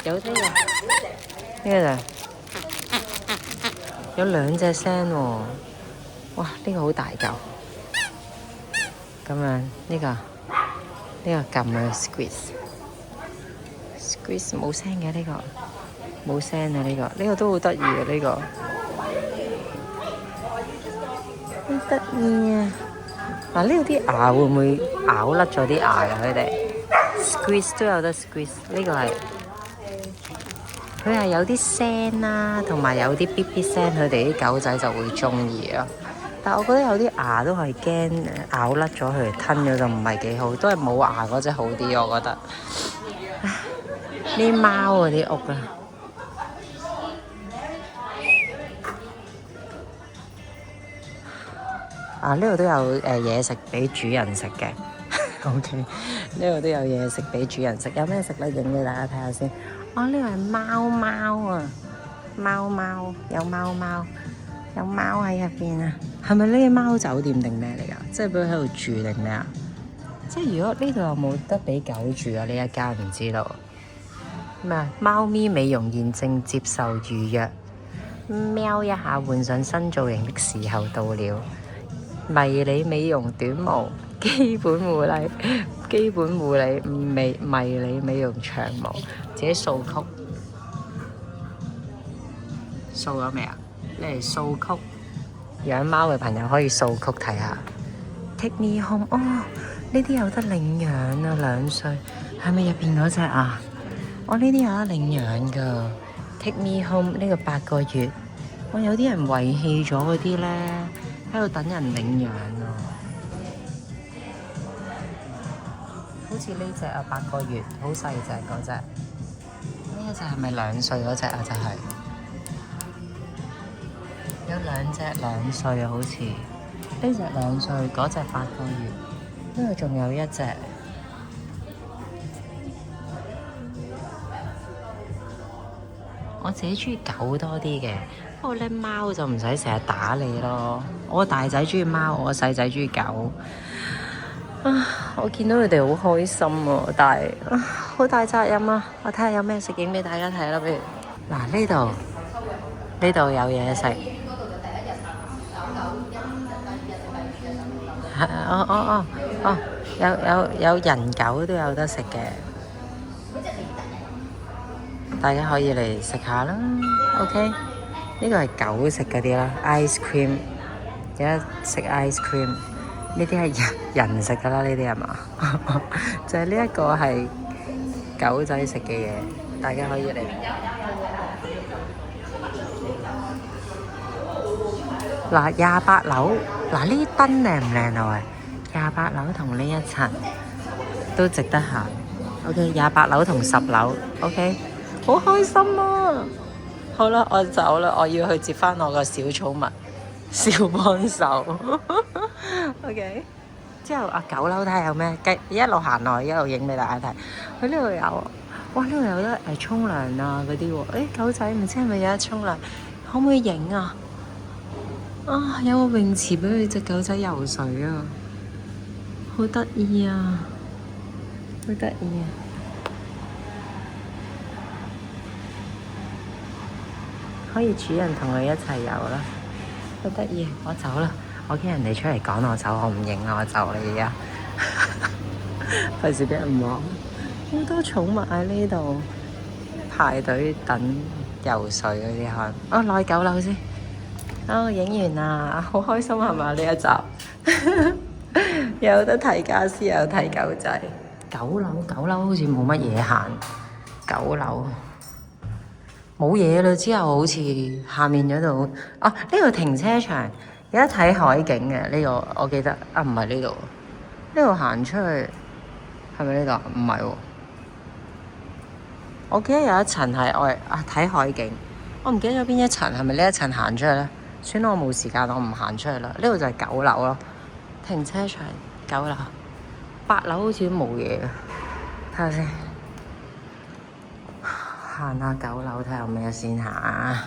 有呢個，呢個就有2隻聲喎，哇呢個好大嚿。咁樣呢個撳啊 squeeze 冇聲嘅呢個，冇聲啊呢個都好得意啊呢個，好得意啊！嗱呢度啲牙會唔會咬甩咗啲牙啊？佢哋 squeeze 都有得 squeeze， 呢個係佢係有啲聲啦，同埋有啲咇咇聲，佢哋啲狗仔就會中意啊。但係我覺得有啲牙都係驚咬甩咗佢，吞咗就唔係幾好，都係冇牙嗰隻好啲，我覺得。啲貓嗰啲屋啊，呢度都有嘢食俾主人食嘅。OK， 呢度都有嘢食俾主人食，有咩食咧？影俾大家睇下先。呢個係貓貓啊，貓有貓貓。有貓喺入邊啊，係咪呢啲貓酒店定咩嚟噶？即係俾佢喺度住定咩啊？即係如果呢度有冇得俾狗住啊？呢一間唔知道咩啊？貓咪美容現正接受預約，喵一下換上新造型的時候到了。迷你美容短毛，基本護理迷你美容長毛，自己掃曲，掃咗未啊？你嚟掃曲，養貓嘅朋友可以掃曲睇下。Take me home， 呢啲有得領養啊，2歲，係咪入邊嗰隻啊？呢啲有得領養噶。Take me home 呢個8個月，有啲人遺棄咗嗰啲咧，喺度等人領養啊。好似呢隻啊8個月，好細隻嗰隻，呢一隻係咪2歲嗰隻啊？就係。有2隻2歲啊，好似呢隻2歲，嗰隻8個月，呢度仲有一隻。我自己中意狗多啲嘅，不過咧貓就唔使成日打你咯。我大仔中意貓，我細仔中意狗。我見到佢哋好開心啊，但係好大責任啊。我睇下有咩食影俾大家睇啦，不如嗱呢度有嘢食。有人狗都有得食嘅，大家可以嚟食下啦。OK， 呢個係狗食嗰啲啦 ，ice cream， 有得食 ice cream。呢啲係人食噶啦，呢啲係嘛？就係呢一個係狗仔食嘅嘢，大家可以嚟。嗱，28樓，嗱呢啲燈靚唔靚啊？喂，28樓同呢一層都值得行。OK，28樓同10樓 ，OK， 好開心啊！好啦，我走啦，我要去接翻我個小寵物，小幫手。OK， 之後9樓睇下有咩，一路行落去一路影俾大家睇。佢呢度有，哇！呢度有得沖涼啊嗰啲喎。狗仔唔知係咪有得沖涼？可唔可以影啊？啊！有個泳池俾佢隻狗仔游水啊，好得意啊，好得意啊！可以主人同佢一齊游啦，好得意！我走啦，我驚人哋出嚟趕我走，我唔影啊，我走啦而家，費事俾人望。好多寵物喺呢度排隊等游水嗰啲看。哦，落去9樓先。影完啦，好開心係嘛？呢一集有得睇家私，有得睇狗仔。9樓好似冇乜嘢行。9樓冇嘢啦，之後好似下面嗰度呢度停車場有得睇海景嘅。呢個我記得唔係呢度，呢度行出去係咪呢度？唔係喎，我記得有一層係睇海景，我唔記得咗邊一層，係咪呢一層行出去咧？算啦，我冇時間，我唔行出去啦。呢度就係9樓咯，停車場9樓，8樓好似都冇嘢。睇下先，行下9樓睇下有咩先嚇。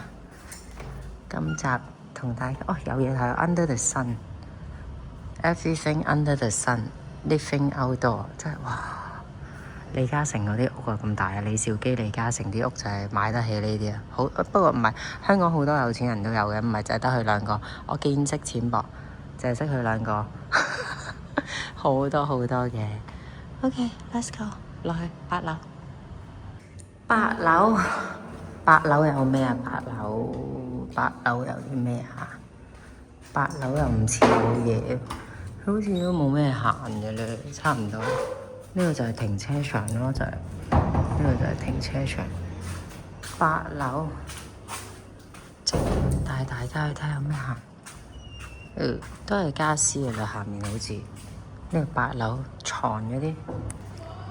今集同大家有嘢睇 ，Under the Sun，Everything Under the Sun，Living Outdoor， 真係哇！李嘉誠嗰啲屋啊咁大啊，李兆基、李嘉誠啲屋就係買得起呢啲啊。好，不過唔係香港好多有錢人都有嘅，唔係淨係得佢兩個。我見識淺薄，淨係識佢兩個，好多嘅。OK，let's go， 落去8樓。8樓有咩啊？8樓有啲咩啊？8樓又唔似冇嘢，佢好似都冇咩行嘅咧，差唔多。呢個就係停車場咯，呢個就係停車場。8樓，帶大家去睇下有咩行。都係家私嘅啦，下面好似呢個8樓床嗰啲。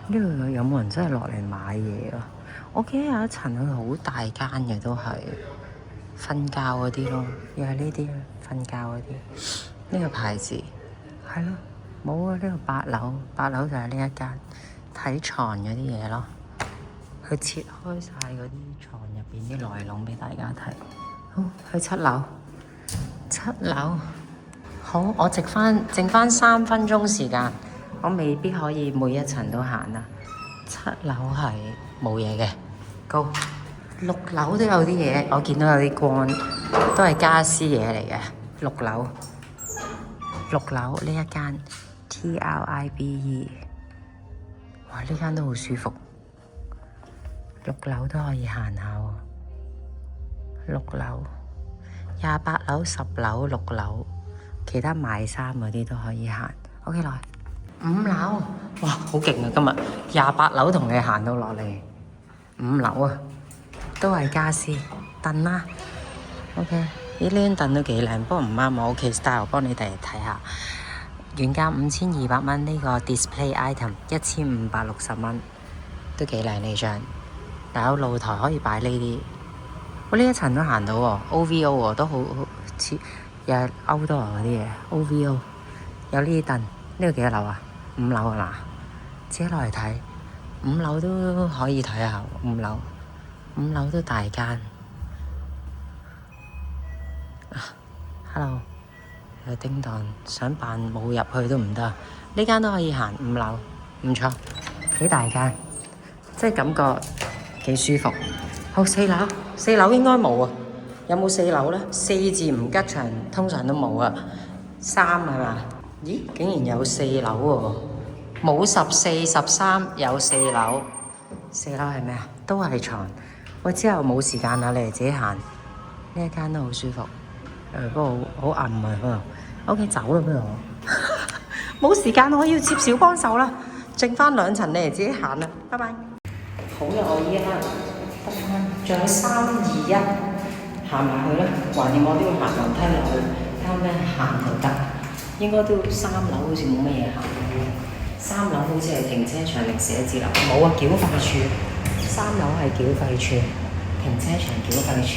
呢度有冇人真係落嚟買嘢啊？我記得有一層佢好大間嘅，都係瞓覺嗰啲咯，又係呢啲瞓覺嗰啲。呢個牌子係咯。冇啊！呢個8樓就係呢一間睇床嗰啲嘢咯。佢切開晒嗰啲床入邊啲內容俾大家睇。好，去7樓。7樓好，我剩翻3分鐘時間，我未必可以每一層都行啊。7樓係冇嘢嘅，Go。6樓都有啲嘢，我見到有啲光，都係家私嘢嚟嘅。6樓呢一間。TRIBE， 哇！呢間都好舒服，6樓都可以行下喎。6樓、28樓、10樓、6樓，其他賣衫嗰啲都可以行。OK， 來5樓，哇！好勁啊！今日28樓同你行到落嚟5樓啊，都係家私凳啦。OK， 呢張凳都幾靚，不過唔啱我屋企 style， 幫你哋睇下。原價5200蚊，呢個 display item 1560蚊，都幾靚呢張。但有露台可以擺呢啲，我呢一層都行到喎 ，OVO 喎，都好似又係 outdoor 嗰啲嘢 ，OVO 有呢啲凳。呢個幾多樓啊？5樓係嘛？自己落嚟睇，5樓都可以睇下。5樓都大間。Hello。有叮當，想扮冇入去都唔得。呢間都可以行5樓，唔錯，幾大間，即係感覺幾舒服。好，4樓應該冇啊？有冇4樓咧？4字唔吉祥，通常都冇啊。3係嘛？咦？竟然有4樓喎，冇14、13，有4樓。4樓係咩啊？都係床。喂，之後冇時間啦，你哋自己行。呢一間都好舒服。不過好暗啊嗰度。OK， 走啦不如我。冇時間，我要接小幫手啦。剩翻2層，你哋自己行啦。拜拜。好啦，我依家得翻，仲有3、2、1，行埋去啦。橫掂我都要行樓梯落去，睇下咩行就得。應該都3樓好似冇乜嘢行。3樓好似係停車場定寫字樓？冇啊，繳費處。3樓係繳費處，停車場繳費處。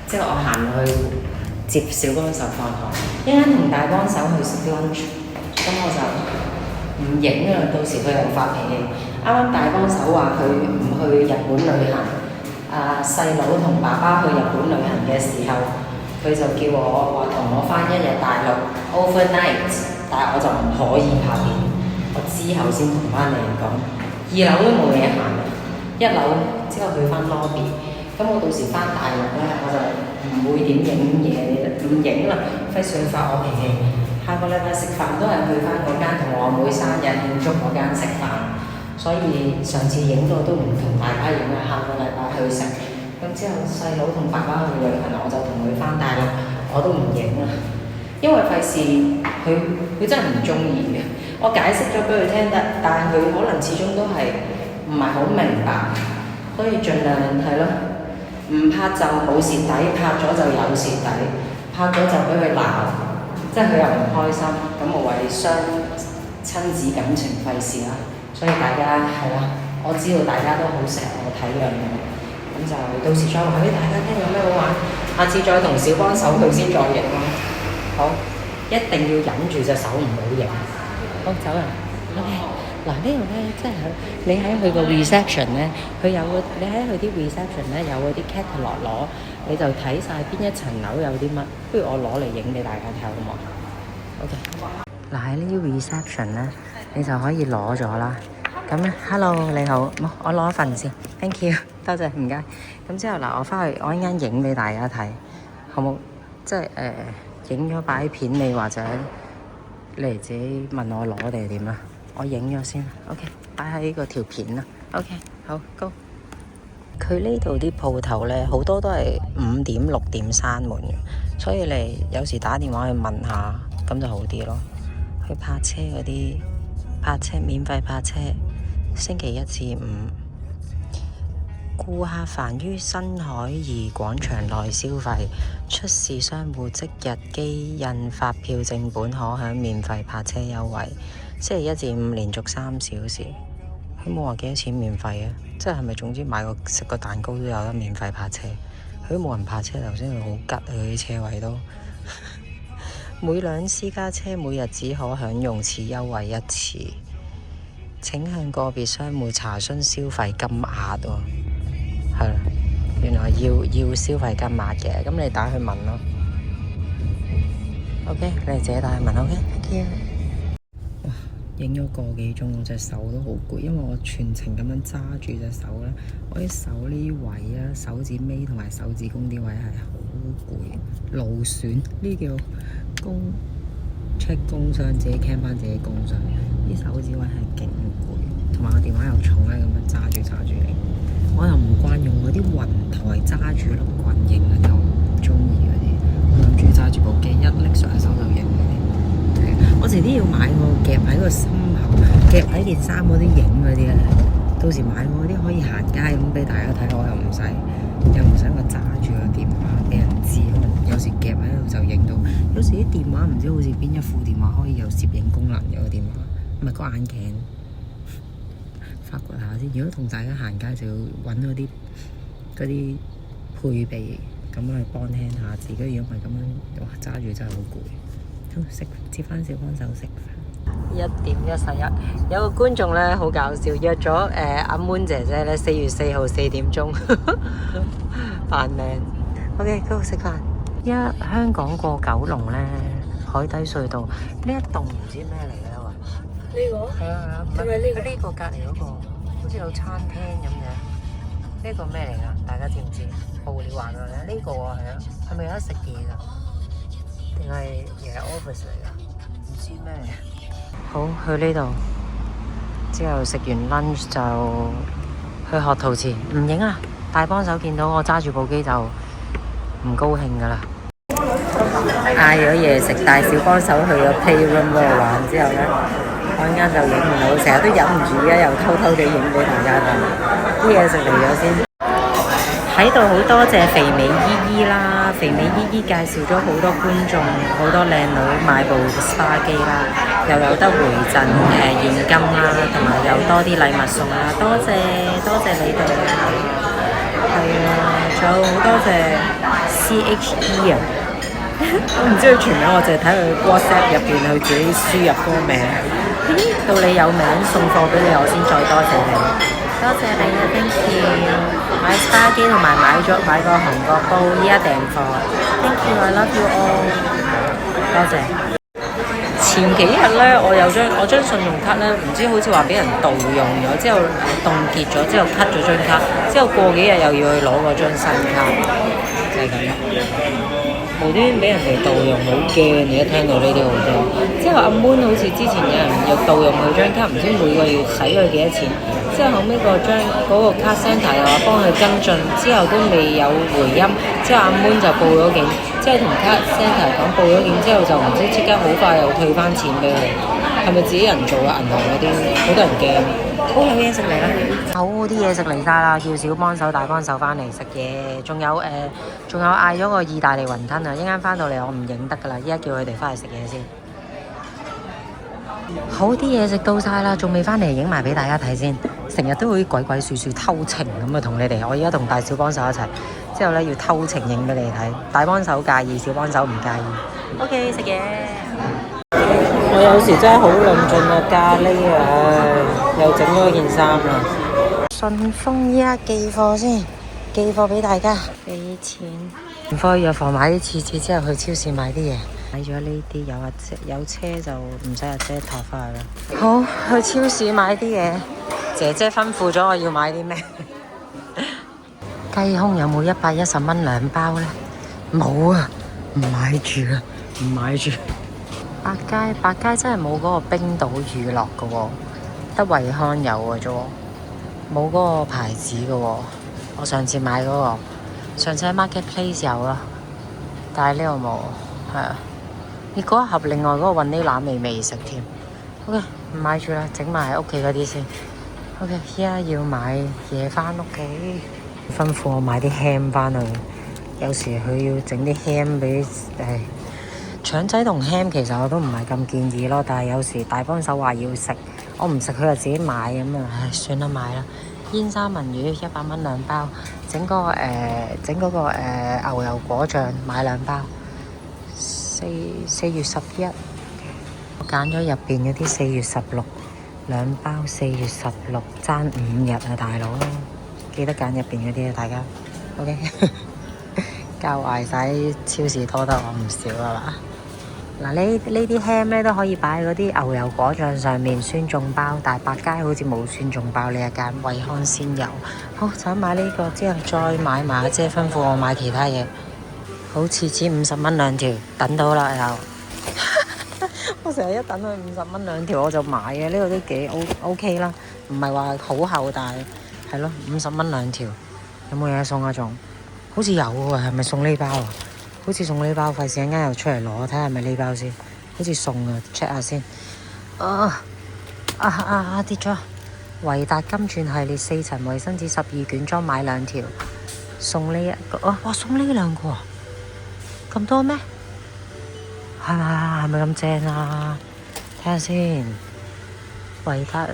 之後我行落去接小幫手放學，一陣同大幫手去食 lunch， 咁我就唔影啦，到時佢又發脾氣。啱啱大幫手話佢唔去日本旅行，細佬同爸爸去日本旅行嘅時候，佢就叫我話同我返1日大陸 overnight， 但係我就唔可以拍片，我之後先同翻你哋講。2樓都冇嘢行，1樓之後去翻 lobby， 咁我到時翻大陸咧，我就唔會點影嘢，唔影啦，費事佢發我脾氣。下個禮拜食飯都係去翻嗰間同我妹生日慶祝嗰間食飯，所以上次影到都唔同大家影啦。下個禮拜去食，咁之後細佬同爸爸去旅行，我就同佢翻大陸，我都唔影啦，因為費事佢真係唔中意嘅。我解釋咗俾佢聽得，但係佢可能始終都係唔係好明白，所以盡量係咯，唔拍就冇蝕底，拍咗就有蝕底，拍咗就俾佢鬧。即係佢又唔開心，咁無謂傷親子感情費事啦。所以大家係啦，我知道大家都好錫我體諒我，咁就到時再話俾大家聽有咩好玩。下次再同小幫手去先再影咯。好，一定要忍住隻手唔好影。好，走啦。OK， 嗱呢度咧，即係你喺佢個 reception 咧，佢有個你喺佢啲 reception 咧有嗰啲 catalog 攞，你就睇晒邊一層樓有啲乜。不如我攞嚟影俾大家睇好唔好？OK。嗱喺呢啲 reception 咧，你就可以攞咗啦。咁咧 ，hello 你好，我攞一份先 ，thank you， 多謝唔該。咁之後嗱，我翻去我一陣影俾大家睇，好冇？即係影咗擺片你或者你哋自己問我攞定係點啦？我影咗先 ，OK， 擺喺個條片啦 ，OK， 好 ，Go。佢呢度啲鋪頭咧，好多都係5點6點閂門嘅，所以你有時打電話去問下，咁就好啲咯。去泊車嗰啲，泊車免費泊車，星期1至5。顧客凡於新海怡廣場內消費，出示商戶即日機印發票正本，可享免費泊車優惠。星期1至5連續3小時。佢冇話幾多錢免費啊？即係咪總之買個食個蛋糕都有得免費泊車？佢都冇人泊車，頭先佢好吉啊！佢啲車位都每輛私家車每日只可享用此優惠1次。請向個別商戶查詢消費金額喎。係啦，原來要消費金額嘅，咁你打去問咯。OK，你哋自己打去問 OK。Thank you。哇，影咗個幾鐘，我隻手都好攰，因為我全程咁樣揸住隻手咧，我啲手呢位啊，手指尾同埋手指公啲位係好攰，勞損呢叫check 工傷，自己 cam 翻自己工傷，啲手指位係勁攰，同埋個電話又重咧，咁樣揸住你。我又唔慣用嗰啲雲台揸住碌棍影嗰啲，我唔中意嗰啲。我諗住揸住部機一拎上手就影嗰啲。我遲啲要買個夾喺個心口、夾喺件衫嗰啲影嗰啲咧。到時買我啲可以行街咁俾大家睇，我又唔使我揸住個電話俾人知。可能有時夾喺度就影到。有時啲電話唔知好似邊一副電話可以有攝影功能嘅個電話，唔係個眼鏡。發掘下先，如果同大家行街就要揾嗰啲配備，咁去幫輕下自己。如果唔係咁樣，哇揸住真係好攰。好，接翻小幫手食飯。1點11，有個觀眾咧好搞笑，約咗阿 Moon 姐姐咧4月4號4點鐘扮靚。OK， go 食飯。香港過九龍咧，海底隧道呢一棟唔知咩嚟嘅喎。呢個係啊，唔係呢個隔離嗰個，好似有餐廳咁嘅。呢個咩嚟㗎？大家知唔知？報料話㗎咧，呢個啊係啊，係咪有得食嘢㗎？定係嘢 office 嚟㗎？唔知咩？好，去呢度之後食完 lunch 就去學陶瓷，唔影啦。大幫手見到我揸住部機就唔高興噶啦。嗌咗嘢食，帶小幫手去咗 playroom 嗰度玩之後咧，我陣間就影唔到，成日都忍唔住而家又偷偷地影俾大家睇。啲嘢食嚟咗先。喺度好多謝肥美姨姨啦，肥美姨姨介紹咗好多觀眾，好多靚女買部 SPA 機啦，又有得回贈現金啦，同埋有多啲禮物送啦，多謝你哋啊！係啊，仲有好多謝 CHE 啊，我唔知佢全名，我淨係睇佢 WhatsApp 入邊佢自己輸入嗰個名，到你有名送貨俾你，我先再多謝你。多謝你啊 ，thank you！ 買 SPA 機同埋買個韓國煲，依家訂貨 ，thank you，I love you all， 多謝。前幾日咧，我張信用卡咧，唔知好似話俾人盜用咗，之後凍結咗，之後 cut 咗張卡，之後過幾日又要去攞嗰張新卡，就係咁。無端端俾人哋盜用，好驚！你一聽到呢啲好驚。之後阿 Moon 好似之前有人又盜用佢張卡，唔知每個月使咗幾多錢。之後後尾嗰個卡 centre 又話幫佢跟進，之後都未有回音。之後阿 Moon 就報咗警，之後同卡 centre 講報咗警之後就唔知即刻好快又退翻錢俾佢。係咪自己人做啊？銀行嗰啲好多人驚。好，有嘢食嚟啦！好，啲嘢食嚟晒啦，叫小幫手、大幫手翻嚟食嘢，仲有嗌咗個意大利雲吞啊！一陣間翻到嚟我唔影得噶啦，依家叫佢哋翻嚟食嘢先。好，啲嘢食到晒啦，仲未翻嚟影埋俾大家睇先。成日都會鬼鬼祟祟偷情咁啊，同你哋。我而家同大小幫手一齊，之後咧要偷情影俾你睇。大幫手介意，小幫手唔介意。OK， 食嘢。我有時真係好論盡啊，咖喱啊，又整咗件衫啦。順豐依家寄貨先，寄貨俾大家，俾錢。順豐藥房買啲廁紙之後，去超市買啲嘢。買咗呢啲，有車就唔使阿姐托翻去啦。好，去超市買啲嘢。姐姐吩咐咗我要買啲咩？雞胸有冇110蚊2包呢？冇啊，唔買住啊，唔買住。百佳真係冇嗰個冰島乳酪嘅喎，得惠康有嘅啫喎，冇嗰個牌子嘅喎。我上次買嗰個，上次喺 Marketplace 有啦，但係呢度冇，係啊。你嗰一盒另外嗰個雲呢拿未食添。OK， 唔買住啦，整埋喺屋企嗰啲先。OK， 依家要買嘢翻屋企，吩咐我買啲 ham 翻去。有時佢要整啲 ham 俾腸仔同 ham， 其實我都唔係咁建議咯。但係有時大幫手話要食，我唔食佢就自己買咁啊。唉，算啦，買啦。煙三文魚100蚊2包，整嗰個牛油果醬買2包。4月11，我揀咗入邊嗰啲4月16。2包4月16，爭5日啊，大佬！記得揀入邊嗰啲啊，大家。OK， 教壞晒超市多得我唔少啊嘛。嗱，呢啲 ham 咧都可以擺喺嗰啲牛油果醬上面酸種包，但係百佳好似冇酸種包呢一間，惠康先有。好，就買呢個之後再買埋阿姐吩咐我買其他嘢。好，廁紙50蚊2條，等到啦又。我成日一等佢50蚊2條我就買嘅，呢個都幾 OK 啦，唔係話好厚，但係係咯50蚊2條，有冇嘢送啊？仲好似有喎，係咪送呢包啊？好似送呢包，費事一陣間又出嚟攞，睇下係咪呢包先，好似送啊 ，check 下先。跌咗！維達金鑽系列4層衛生紙12卷裝買2條，送呢一個哇送呢2個啊？咁多咩？係咪咁正啊？睇下先，維達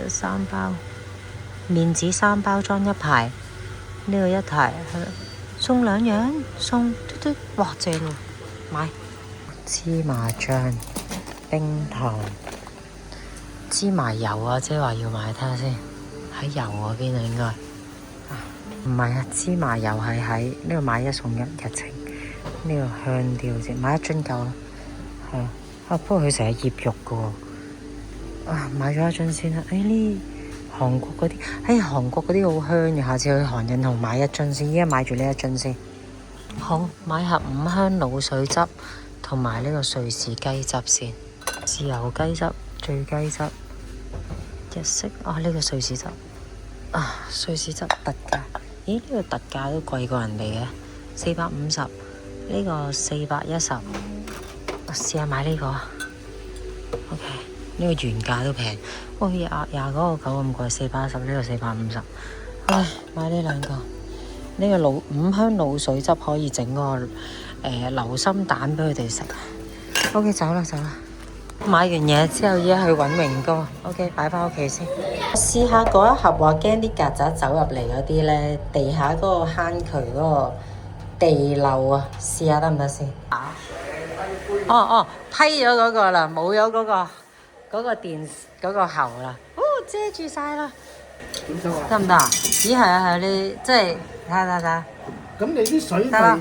3包，面紙3包裝1排，呢個1排送2樣，送嘟，哇正喎！買芝麻醬、冰糖、芝麻油啊，即係話要買，睇下先，喺油嗰邊啊應該，唔係啊，芝麻油係喺呢度買1送1日程，呢個香調先，買1樽夠啦。不過佢成日醃肉嘅喎，買咗1樽先啦。呢韓國嗰啲，韓國嗰啲好香嘅，下次去韓印同買1樽先。依家買住呢1樽先。好，買盒5香滷水汁同埋呢個瑞士雞汁先。豉油雞汁、醉雞汁、日式呢個瑞士汁瑞士汁特價，咦呢個特價都貴過人哋嘅，450，呢個410，我試下買呢個，OK，呢個原價都平，好似廿嗰個九咁貴，410，呢個450，唉，買呢兩個，呢個五香滷水汁可以整個流心蛋俾佢哋食。OK， 走啦。買完嘢之後，依家去揾榮哥。OK， 擺翻屋企先。試下嗰一盒話驚啲曱甴走入嚟嗰啲呢，地下嗰個坑渠嗰個地漏啊，試下得唔得先？批咗嗰個啦，冇咗嗰個電嗰個喉啦。遮住晒啦。點收啊？得唔得啊？咦係啊，你即係睇下。咁你啲水得啦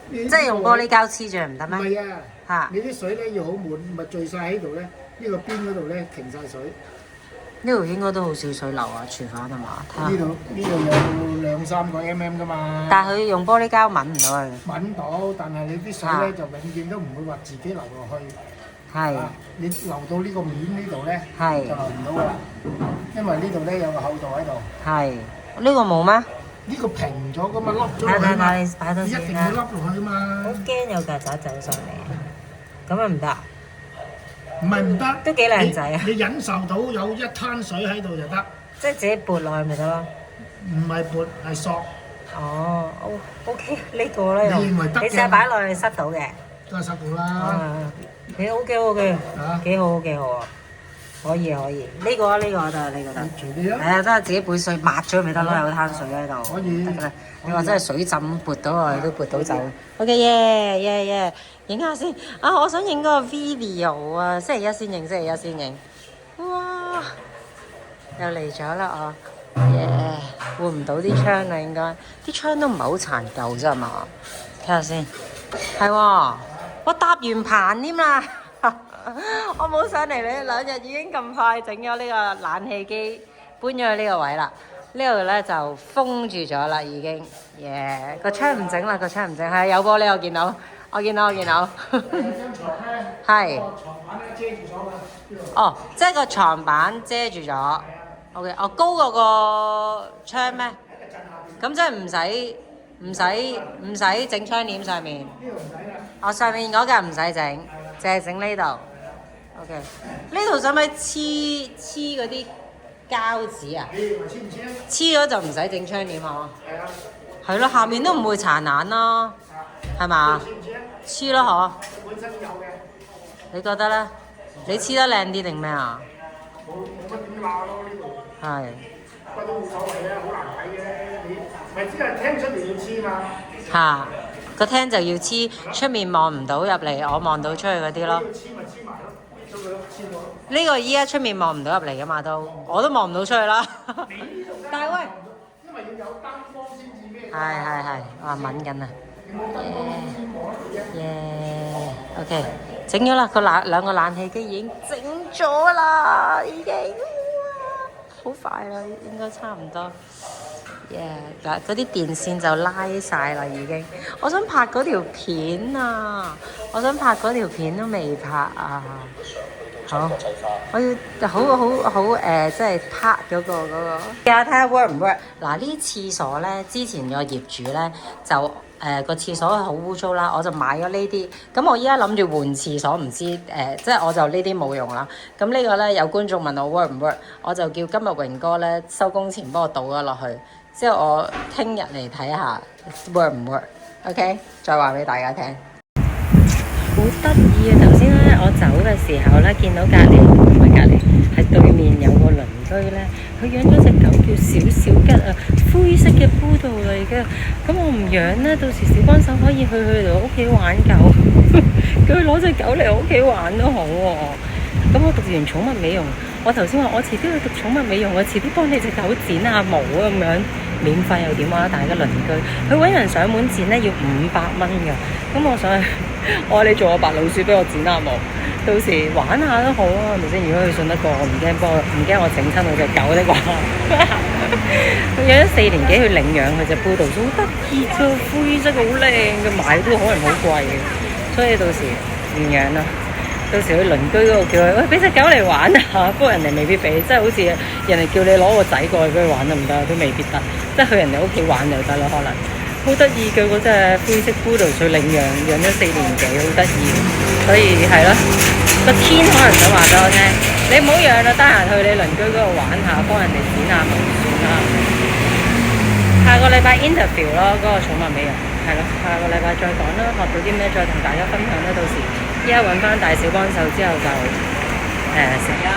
咪即係用玻璃膠黐住唔得唔咩？係啊！嚇！你啲水咧要好滿，咪聚晒喺度咧，呢個邊嗰度咧停晒水。呢度應該都好少水流啊，廚房係嘛？睇下呢度有2-3個 mm 噶嘛。但係佢用玻璃膠抿唔到佢。抿到，但係你啲水咧就永遠都唔會話自己流落去。係。你流到呢個面呢度咧，係就流唔到噶啦，因為呢度咧有個厚度喺度。係。呢個冇咩？呢個平咗噶嘛，凹咗落去嘛。睇你擺多一先啦。定要凹落去嘛。好驚有曱甴走上嚟，咁啊唔得。唔係唔得，都幾靚仔啊！你忍受到有一灘水喺度就得，即係自己撥落去咪得咯。唔係撥係索。哦，OK 呢個咧，你認為得嘅你試下擺落去塞到嘅。都係塞到啦。你 OK，啊幾好啊！可以，呢個得，呢個得。隨你啊。係啊，得自己撥水抹咗咪得咯，有灘水喺度。可以得㗎啦。你話真係水浸撥到落去都撥到走。OK， 耶！影下先啊！我想影嗰個 video 啊，星期一先影。哇！又嚟咗啦耶！換唔到啲窗啦，應該啲窗都唔係好殘舊啫嘛。睇下先，係喎，我搭完棚添啦。我冇上嚟，你2日已經咁快整咗呢個冷氣機，搬咗去呢個位啦。呢度咧就封住咗啦，已經。個窗唔整啦，係有玻璃，我見到。係。哦，即係個床板遮住咗。OK， 高過個窗咩？咁即係唔使整窗簾上面。上面嗰個唔使整，淨係整呢度。OK， 呢度使唔使黐嗰啲膠紙啊？黐咗就唔使整窗簾嗬。係咯，下面都唔會殘眼啦，係嘛？黐咯嗬。本身有嘅。你覺得咧？你黐得靚啲定咩啊？冇乜點鬧咯呢度。係。不過都冇所謂嘅，好難睇嘅。你咪只係聽出嚟要黐嘛。嚇！個廳就要黐，出面望唔到入嚟，我望到出去嗰啲咯。黐咪黐埋咯，將佢黐到。呢個依家出面望唔到入嚟噶嘛都，我都望唔到出去啦。但係喂，因為要有燈光先至咩。係，哇抿緊啊！OK， 整咗啦，兩個冷氣機已經整咗啦，已經，好快啦，應該差唔多。嗱，嗰啲電線就拉晒啦，已經。我想拍嗰條片啊，都未拍啊。好，我要好即係拍嗰個。試下睇下 work 唔 work。嗱，呢廁所咧，之前個業主咧就個廁所好污糟啦，我就買咗呢啲。咁我依家諗住換廁所，唔知即係我就呢啲冇用啦。咁呢個咧有觀眾問我 work 唔 work，我就叫今日榮哥咧收工前幫我倒咗落去，之後我聽日嚟睇下 work 唔 work。OK， 再話俾大家聽。好得意啊！頭先咧，我走嘅時候咧，見到隔離唔係隔離，係對面有個鄰居咧，佢養咗隻狗叫小吉啊，灰色嘅布道嚟嘅。咁我唔養咧，到時小幫手可以去佢哋屋企玩狗，叫佢攞隻狗嚟我屋企玩都好喎。咁我讀完寵物美容，我頭先話我遲啲去讀寵物美容，我遲啲幫你隻狗剪下毛啊咁樣，免費又點啊？但係個鄰居佢揾人上門剪咧要500蚊㗎，咁我想我話你做個白老鼠俾我剪下毛，到時玩下都好啊，係咪先？如果佢信得過我，唔驚我整親佢隻狗的話。佢養咗4年幾去領養佢隻布道，好得意啫，灰色好靚嘅，買都可能好貴嘅，所以到時領養啦。到時去鄰居嗰度叫佢，喂，俾隻狗嚟玩啊！不過人哋未必俾，即係好似人哋叫你攞個仔過去俾佢玩得唔得？都未必得，即係去人哋屋企玩就得咯，可能。好得意嘅嗰隻灰色 Poodle，佢領養咗4年幾，好得意。所以係咯，個天可能想話俾我聽，你唔好養啦，得閒去你鄰居嗰度玩下，幫人哋剪下毛算啦。下個禮拜 interview 咯，嗰個寵物美容係咯，下個禮拜再講啦，學到啲咩再同大家分享啦。到時依家揾翻大小幫手之後就食啦，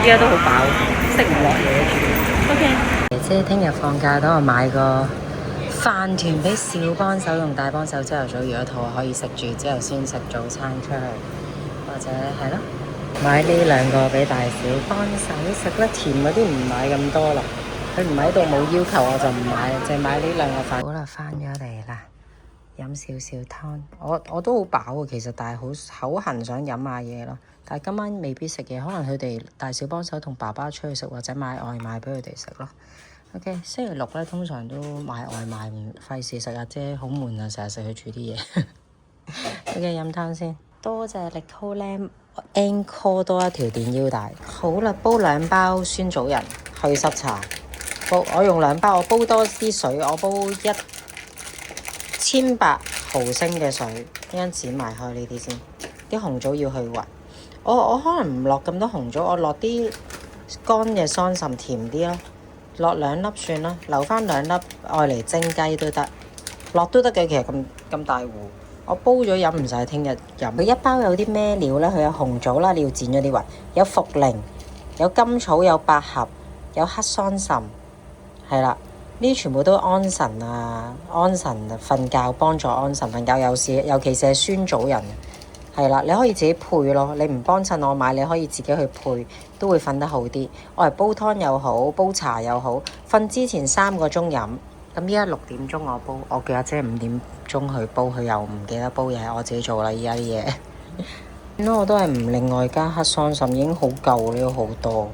依家都好飽，食唔落嘢住。OK， 姐姐聽日放假，等我買個飯團俾小幫手同大幫手，朝頭早如果肚餓可以食住，之後先食早餐出去，或者係咯買呢兩個俾大小幫手食啦。甜嗰啲唔買咁多啦，佢唔喺度冇要求我就唔買，淨係買呢兩個飯。好啦，翻咗嚟啦，飲少少湯。我都好飽啊，其實，但係好口痕想飲下嘢咯。但係今晚未必食嘢，可能佢哋大小幫手同爸爸出去食，或者買外賣俾佢哋食咯。OK， 星期六咧通常都買外賣，唔費事食阿姐好悶啊，成日食佢煮啲嘢。OK， 飲湯先。多謝力高靚 Encore 多一條電腰帶。好啦，煲2包酸棗仁去濕茶。我用2包，我煲多啲水，我煲1800毫升嘅水，一陣剪埋開呢啲先。啲紅棗要去核。我可能唔落咁多紅棗，我落啲乾嘅桑葚甜啲咯。落2粒算啦，留翻2粒愛嚟蒸雞都得，落都得嘅。其實咁大壺，我煲咗飲唔晒，聽日飲。佢一包有啲咩料咧？佢有紅棗啦，你要剪咗啲核，有茯苓，有甘草，有百合，有黑桑葚，係啦。呢啲全部都安神啊，安神瞓覺，幫助安神瞓覺。尤其是係酸棗仁，係啦，你可以自己配咯。你唔幫襯我買，你可以自己去配，都會瞓得好啲。我嚟煲湯又好，煲茶又好。瞓之前3個鐘飲。咁依家6點鐘我煲，我叫阿姐5點鐘去煲，佢又唔記得煲，又係我自己做啦。依家啲嘢，咁我都係唔另外加黑桑葚，已經好夠呢個好多。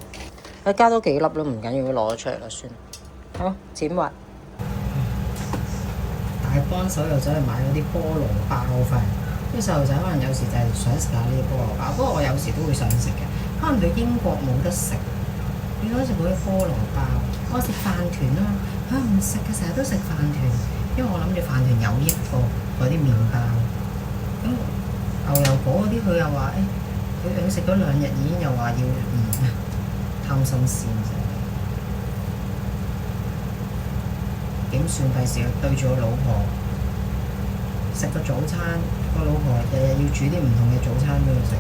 加多幾粒都唔緊要，攞咗出嚟啦算。好，剪核。大幫手又走去買嗰啲菠蘿包飯。啲細路仔可能有時就係想食下呢啲菠蘿包，不過我有時都會想食嘅。可能對英國冇得食，你嗰時嗰啲菠蘿包，我食飯團啊嘛，佢唔食嘅，成日都食飯團，因為我諗住飯團有益過嗰啲麵包。咁牛油果嗰啲佢又話佢食咗2日已經又話要貪新鮮啫。點算？第時對住我老婆食個早餐，個老婆日日要煮啲唔同嘅早餐俾佢食，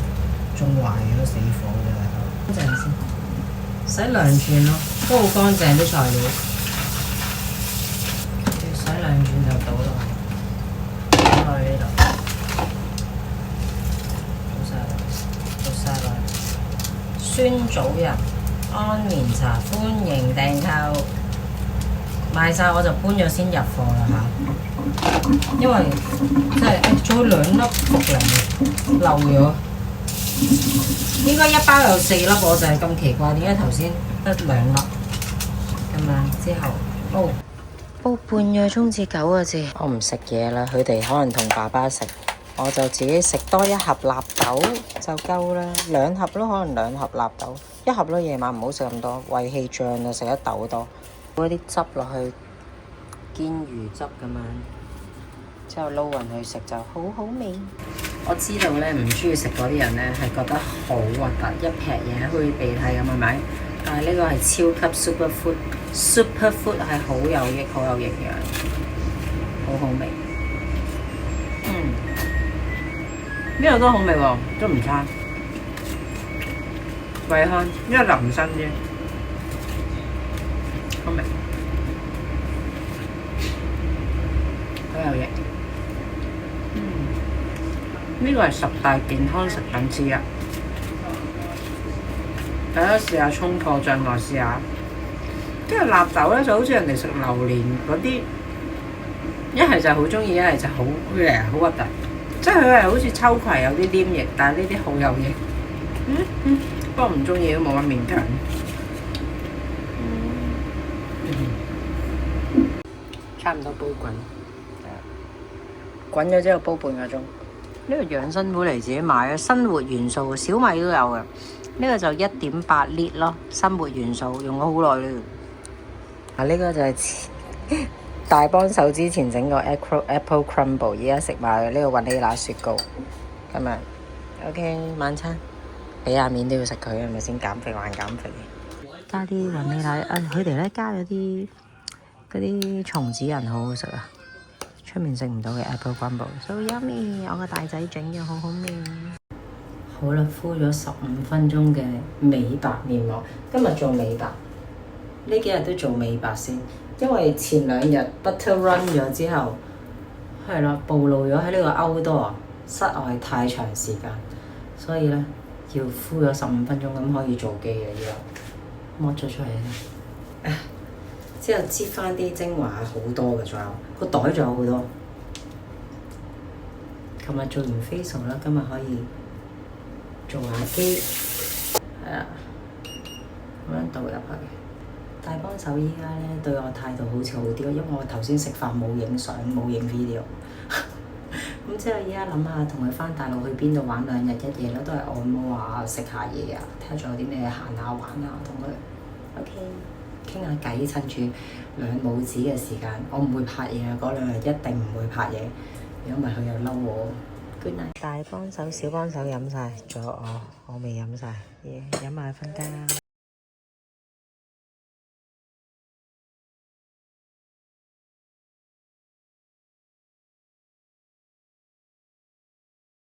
仲壞咗死火㗎。乾淨先，洗2轉咯，都好乾淨啲材料。洗2轉就倒落去呢度，倒晒落去。酸棗仁安眠茶，歡迎訂購。賣晒我就搬咗先入貨啦嚇，因為即係仲有2粒茯苓漏咗，應該1包有4粒，我就係咁奇怪，點解頭先得2粒咁樣？之後煲半個鐘至9個字，我唔食嘢啦，佢哋可能同爸爸食，我就自己食多1盒納豆就夠啦，2盒咯，可能2盒納豆，1盒咯，夜晚唔好食咁多，胃氣脹啊，食得豆多。嗰啲汁落去，煎魚汁咁樣，之後撈勻去食就好好味。我知道咧，唔中意食嗰啲人咧係覺得好核突，一劈嘢好似鼻涕咁係咪？但係呢個係超級 super food 係好有益、好有營養，好好味。呢個都好味喎，都唔差。惠康，因為淋身啫。好味，好有益。呢個係10大健康食品之一，大家試下衝破障礙試下。即係納豆咧，就好似人哋食榴蓮嗰啲，一係就好中意，一係就好好核突。即係佢係好似秋葵有啲黏液，但係呢啲好有益。不過唔中意都冇乜勉強。差唔多煲滾，滾咗之後煲半個鐘，呢個養生杯嚟自己買嘅，生活元素小米都有嘅。呢個就1.8 lit 咯，生活元素用咗好耐啦。啊，呢個就係大幫手之前整個 Apple Crumble， 而家食埋呢個雲呢拿雪糕。今日 OK 晚餐，俾下面都要食佢，係咪先？減肥還減肥。加啲雲呢拿，佢哋咧加咗啲嗰啲松子仁，好好食啊！出面食唔到嘅 Apple Crumble，so yummy！我個大仔整嘅好好味。好啦，敷咗15分鐘嘅美白面膜，今日做美白，呢幾日都做美白先，因為前2日 butter run 咗之後，係啦，暴露咗喺呢個outdoor室外太長時間，所以咧要敷咗15分鐘咁可以做機嘅呢個，剝咗出嚟咧。之後擠翻啲精華好多嘅，仲有個袋仲有好多。琴日做完 facial 啦，今日可以做下機，係啦，咁樣倒入去。大幫手依家咧對我態度好似好啲咯，因為我頭先食飯冇影相冇影 video。咁之後依家諗下同佢翻大陸去邊度玩2日1夜咯，都係按摩啊、食下嘢啊，睇下仲有啲咩行下玩啊，同佢 OK。傾下偈，趁住2母子嘅時間，我唔會拍嘢啊！嗰2日一定唔會拍嘢，如果唔係佢又嬲我。Good night。大幫手、小幫手飲晒，仲有我未飲晒，飲埋瞓覺。